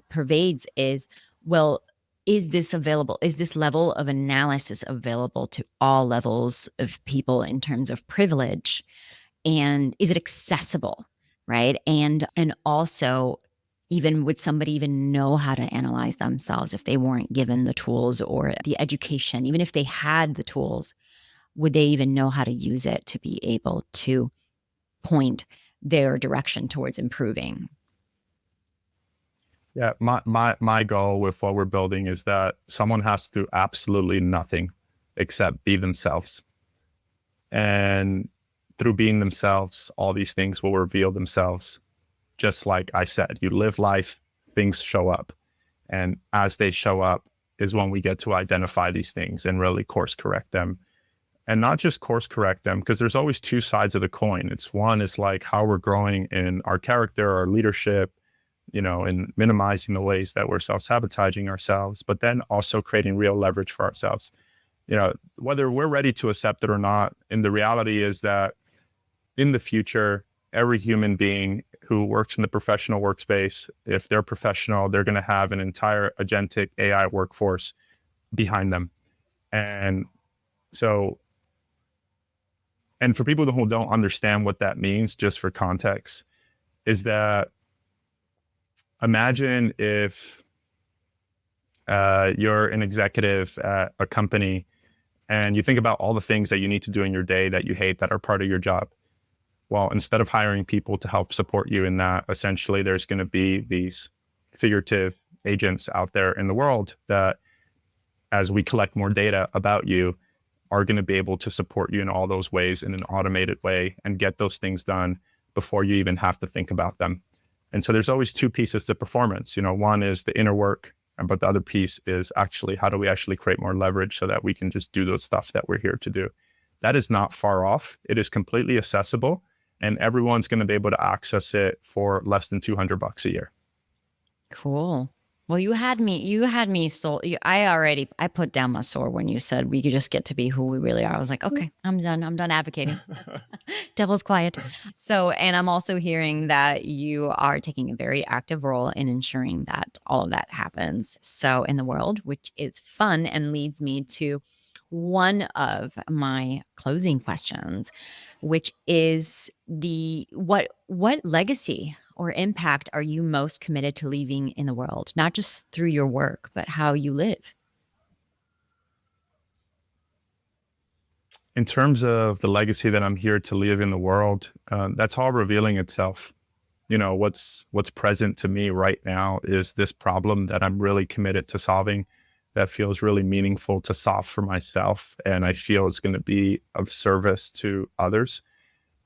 pervades is, well, is this available? Is this level of analysis available to all levels of people in terms of privilege? And is it accessible? Right. And also, even would somebody even know how to analyze themselves if they weren't given the tools or the education? Even if they had the tools, would they even know how to use it to be able to point their direction towards improving? Yeah, my goal with what we're building is that someone has to do absolutely nothing except be themselves. And through being themselves, all these things will reveal themselves. Just like I said, you live life, things show up. And as they show up is when we get to identify these things and really course correct them. And not just course correct them, because there's always two sides of the coin. It's one is like how we're growing in our character, our leadership, and minimizing the ways that we're self-sabotaging ourselves, but then also creating real leverage for ourselves. Whether we're ready to accept it or not. And the reality is that in the future, every human being who works in the professional workspace, if they're professional, they're going to have an entire agentic AI workforce behind them. And so, and for people who don't understand what that means, just for context, is that imagine if you're an executive at a company and you think about all the things that you need to do in your day that you hate that are part of your job. Well, instead of hiring people to help support you in that, essentially there's going to be these figurative agents out there in the world that, as we collect more data about you, are going to be able to support you in all those ways in an automated way and get those things done before you even have to think about them. And so there's always two pieces to performance. One is the inner work, but the other piece is actually how do we actually create more leverage so that we can just do the stuff that we're here to do. That is not far off. It is completely accessible, and everyone's going to be able to access it for less than $200 a year. Cool. Well, you had me sold. I put down my sword when you said we could just get to be who we really are. I was like, okay, I'm done advocating. Devil's quiet. So, and I'm also hearing that you are taking a very active role in ensuring that all of that happens. So in the world, which is fun and leads me to one of my closing questions, which is what legacy or impact are you most committed to leaving in the world, not just through your work, but how you live? In terms of the legacy that I'm here to leave in the world, that's all revealing itself. What's present to me right now is this problem that I'm really committed to solving, that feels really meaningful to solve for myself, and I feel it's going to be of service to others.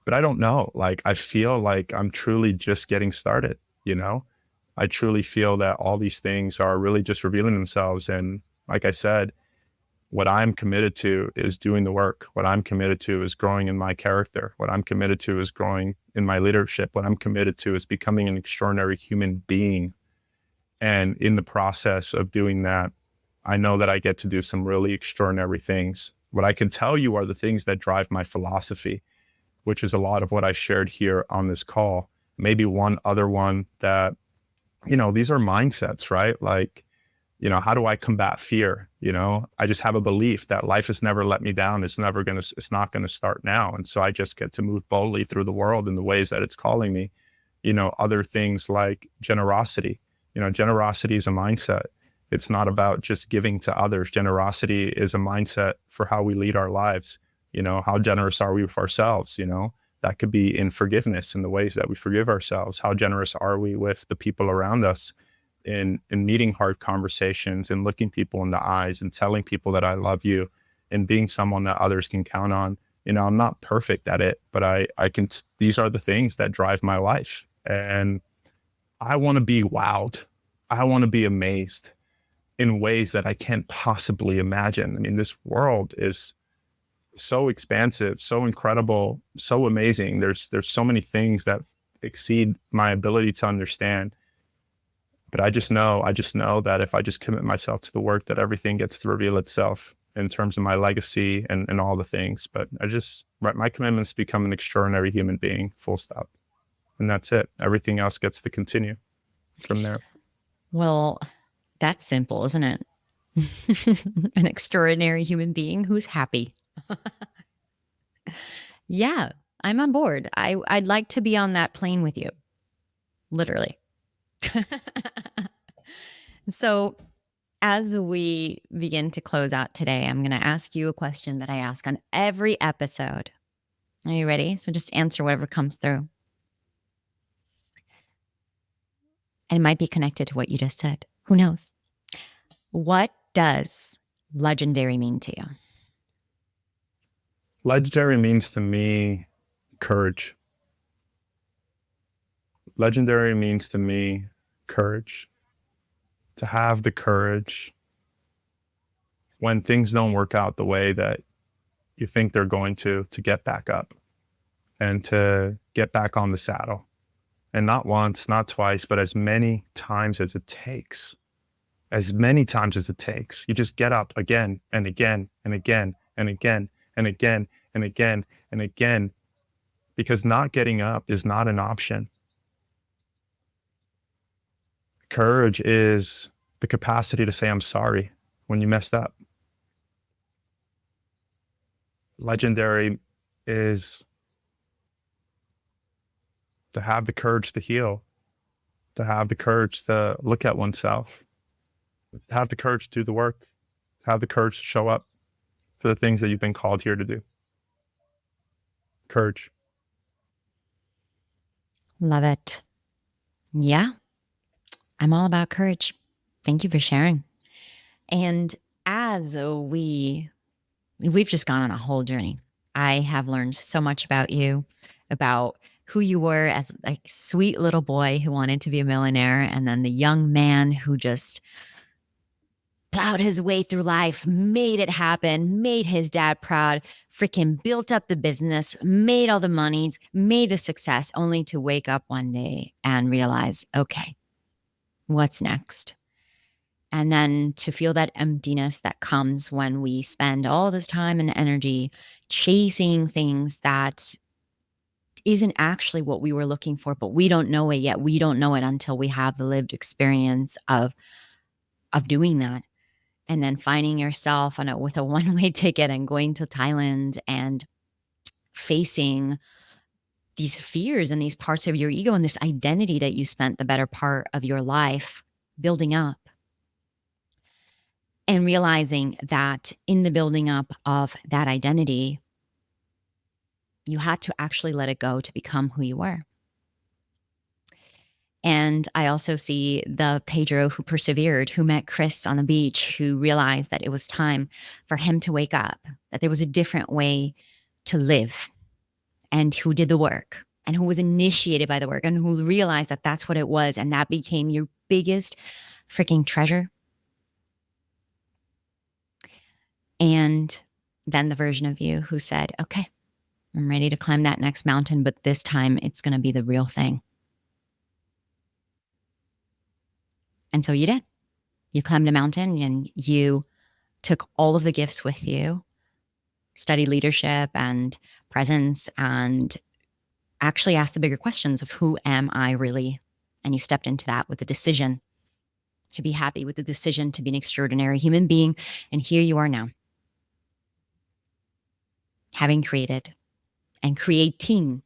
But I don't know. Like, I feel like I'm truly just getting started. I truly feel that all these things are really just revealing themselves. And like I said, what I'm committed to is doing the work. What I'm committed to is growing in my character. What I'm committed to is growing in my leadership. What I'm committed to is becoming an extraordinary human being. And in the process of doing that, I know that I get to do some really extraordinary things. What I can tell you are the things that drive my philosophy, which is a lot of what I shared here on this call. Maybe one other one that, these are mindsets, right? Like, how do I combat fear? I just have a belief that life has never let me down. It's not going to start now. And so I just get to move boldly through the world in the ways that it's calling me. Other things like generosity. Generosity is a mindset. It's not about just giving to others. Generosity is a mindset for how we lead our lives. How generous are we with ourselves? That could be in forgiveness, in the ways that we forgive ourselves. How generous are we with the people around us? In meeting hard conversations and looking people in the eyes and telling people that I love you and being someone that others can count on. I'm not perfect at it, but I can, these are the things that drive my life. And I want to be wowed. I want to be amazed in ways that I can't possibly imagine. I mean, this world is so expansive, so incredible, so amazing. There's so many things that exceed my ability to understand. But I just know that if I just commit myself to the work, that everything gets to reveal itself in terms of my legacy and all the things. But my commitment is to become an extraordinary human being, full stop. And that's it. Everything else gets to continue from there. Well, that's simple, isn't it? An extraordinary human being who's happy. Yeah, I'm on board. I'd like to be on that plane with you, literally. So, as we begin to close out today, I'm going to ask you a question that I ask on every episode. Are you ready? So, just answer whatever comes through. And it might be connected to what you just said. Who knows? What does legendary mean to you? Legendary means to me courage. Legendary means to me courage. To have the courage when things don't work out the way that you think they're going to get back up and to get back on the saddle. And not once, not twice, but as many times as it takes. As many times as it takes. You just get up again and again and again and again and again and again and again, because not getting up is not an option. Courage is the capacity to say, I'm sorry when you messed up. Legendary is to have the courage to heal, to have the courage to look at oneself, to have the courage to do the work, to have the courage to show up for the things that you've been called here to do. Courage. Love it. Yeah, I'm all about courage. Thank you for sharing. And as we've just gone on a whole journey. I have learned so much about you, about who you were as a sweet little boy who wanted to be a millionaire, and then the young man who just plowed his way through life, made it happen, made his dad proud, freaking built up the business, made all the monies, made the success, only to wake up one day and realize, okay, what's next? And then to feel that emptiness that comes when we spend all this time and energy chasing things that isn't actually what we were looking for, but we don't know it yet. We don't know it until we have the lived experience of doing that. And then finding yourself with a one-way ticket and going to Thailand and facing these fears and these parts of your ego and this identity that you spent the better part of your life building up. And realizing that in the building up of that identity, you had to actually let it go to become who you were. And I also see the Pedro who persevered, who met Chris on the beach, who realized that it was time for him to wake up, that there was a different way to live, and who did the work and who was initiated by the work and who realized that that's what it was. And that became your biggest freaking treasure. And then the version of you who said, okay, I'm ready to climb that next mountain, but this time it's going to be the real thing. And so you did. You climbed a mountain and you took all of the gifts with you, studied leadership and presence, and actually asked the bigger questions of who am I really? And you stepped into that with the decision to be happy, with the decision to be an extraordinary human being. And here you are now, having created and creating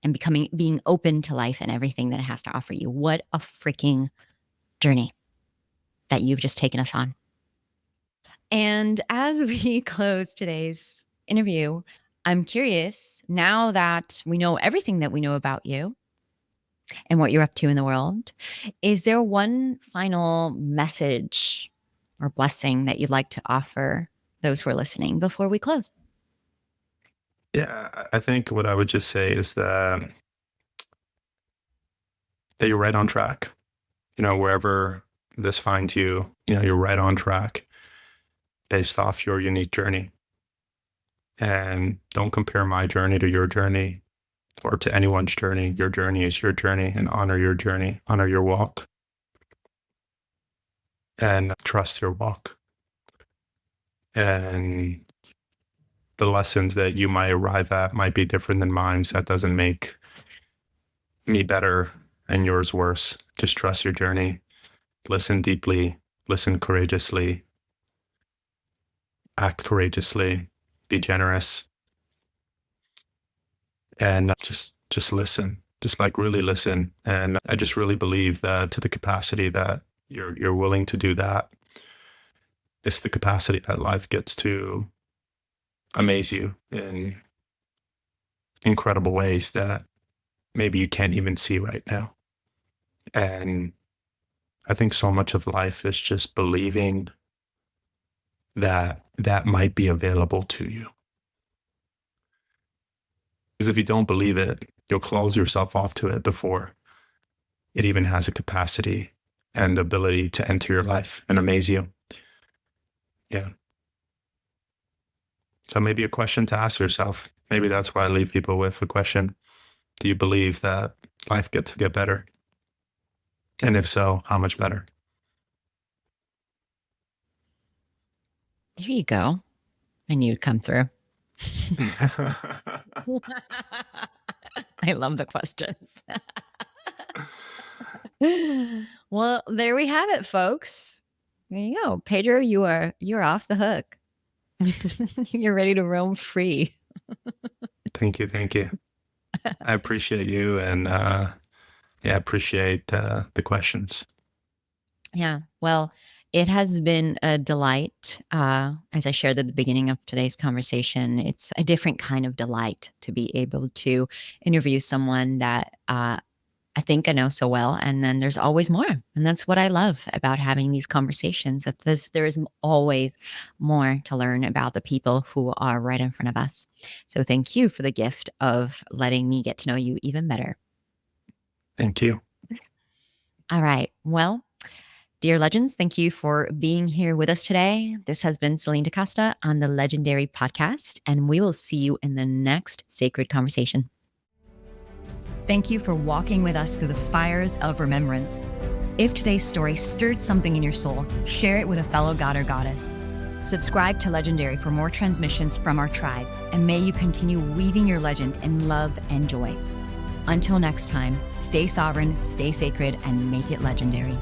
and being open to life and everything that it has to offer you. What a freaking journey that you've just taken us on. And as we close today's interview, I'm curious, now that we know everything that we know about you and what you're up to in the world, is there one final message or blessing that you'd like to offer those who are listening before we close? Yeah, I think what I would just say is that you're right on track. Wherever this finds you, you're right on track based off your unique journey. And don't compare my journey to your journey or to anyone's journey. Your journey is your journey, and honor your journey, honor your walk, and trust your walk. And the lessons that you might arrive at might be different than mine. So that doesn't make me better and yours worse. Just trust your journey. Listen deeply, listen courageously, act courageously, be generous, and just listen, just like really listen. And I just really believe that to the capacity that you're willing to do that, it's the capacity that life gets to amaze you in incredible ways that maybe you can't even see right now. And I think so much of life is just believing that that might be available to you. Because if you don't believe it, you'll close yourself off to it before it even has a capacity and the ability to enter your life and amaze you. Yeah. So maybe a question to ask yourself. Maybe that's why I leave people with a question. Do you believe that life gets to get better? And if so, how much better? There you go. I knew you'd come through. I love the questions. Well, there we have it, folks. There you go. Pedro, you're off the hook. You're ready to roam free. Thank you. Thank you. I appreciate you and appreciate the questions. Yeah. Well, it has been a delight. As I shared at the beginning of today's conversation, it's a different kind of delight to be able to interview someone that I think I know so well. And then there's always more. And that's what I love about having these conversations. That there is always more to learn about the people who are right in front of us. So thank you for the gift of letting me get to know you even better. Thank you. All right. Well, dear legends, thank you for being here with us today. This has been Celinne Da Costa on the Legendary Podcast, and we will see you in the next sacred conversation. Thank you for walking with us through the fires of remembrance. If today's story stirred something in your soul, share it with a fellow god or goddess. Subscribe to Legendary for more transmissions from our tribe, and may you continue weaving your legend in love and joy. Until next time, stay sovereign, stay sacred, and make it legendary.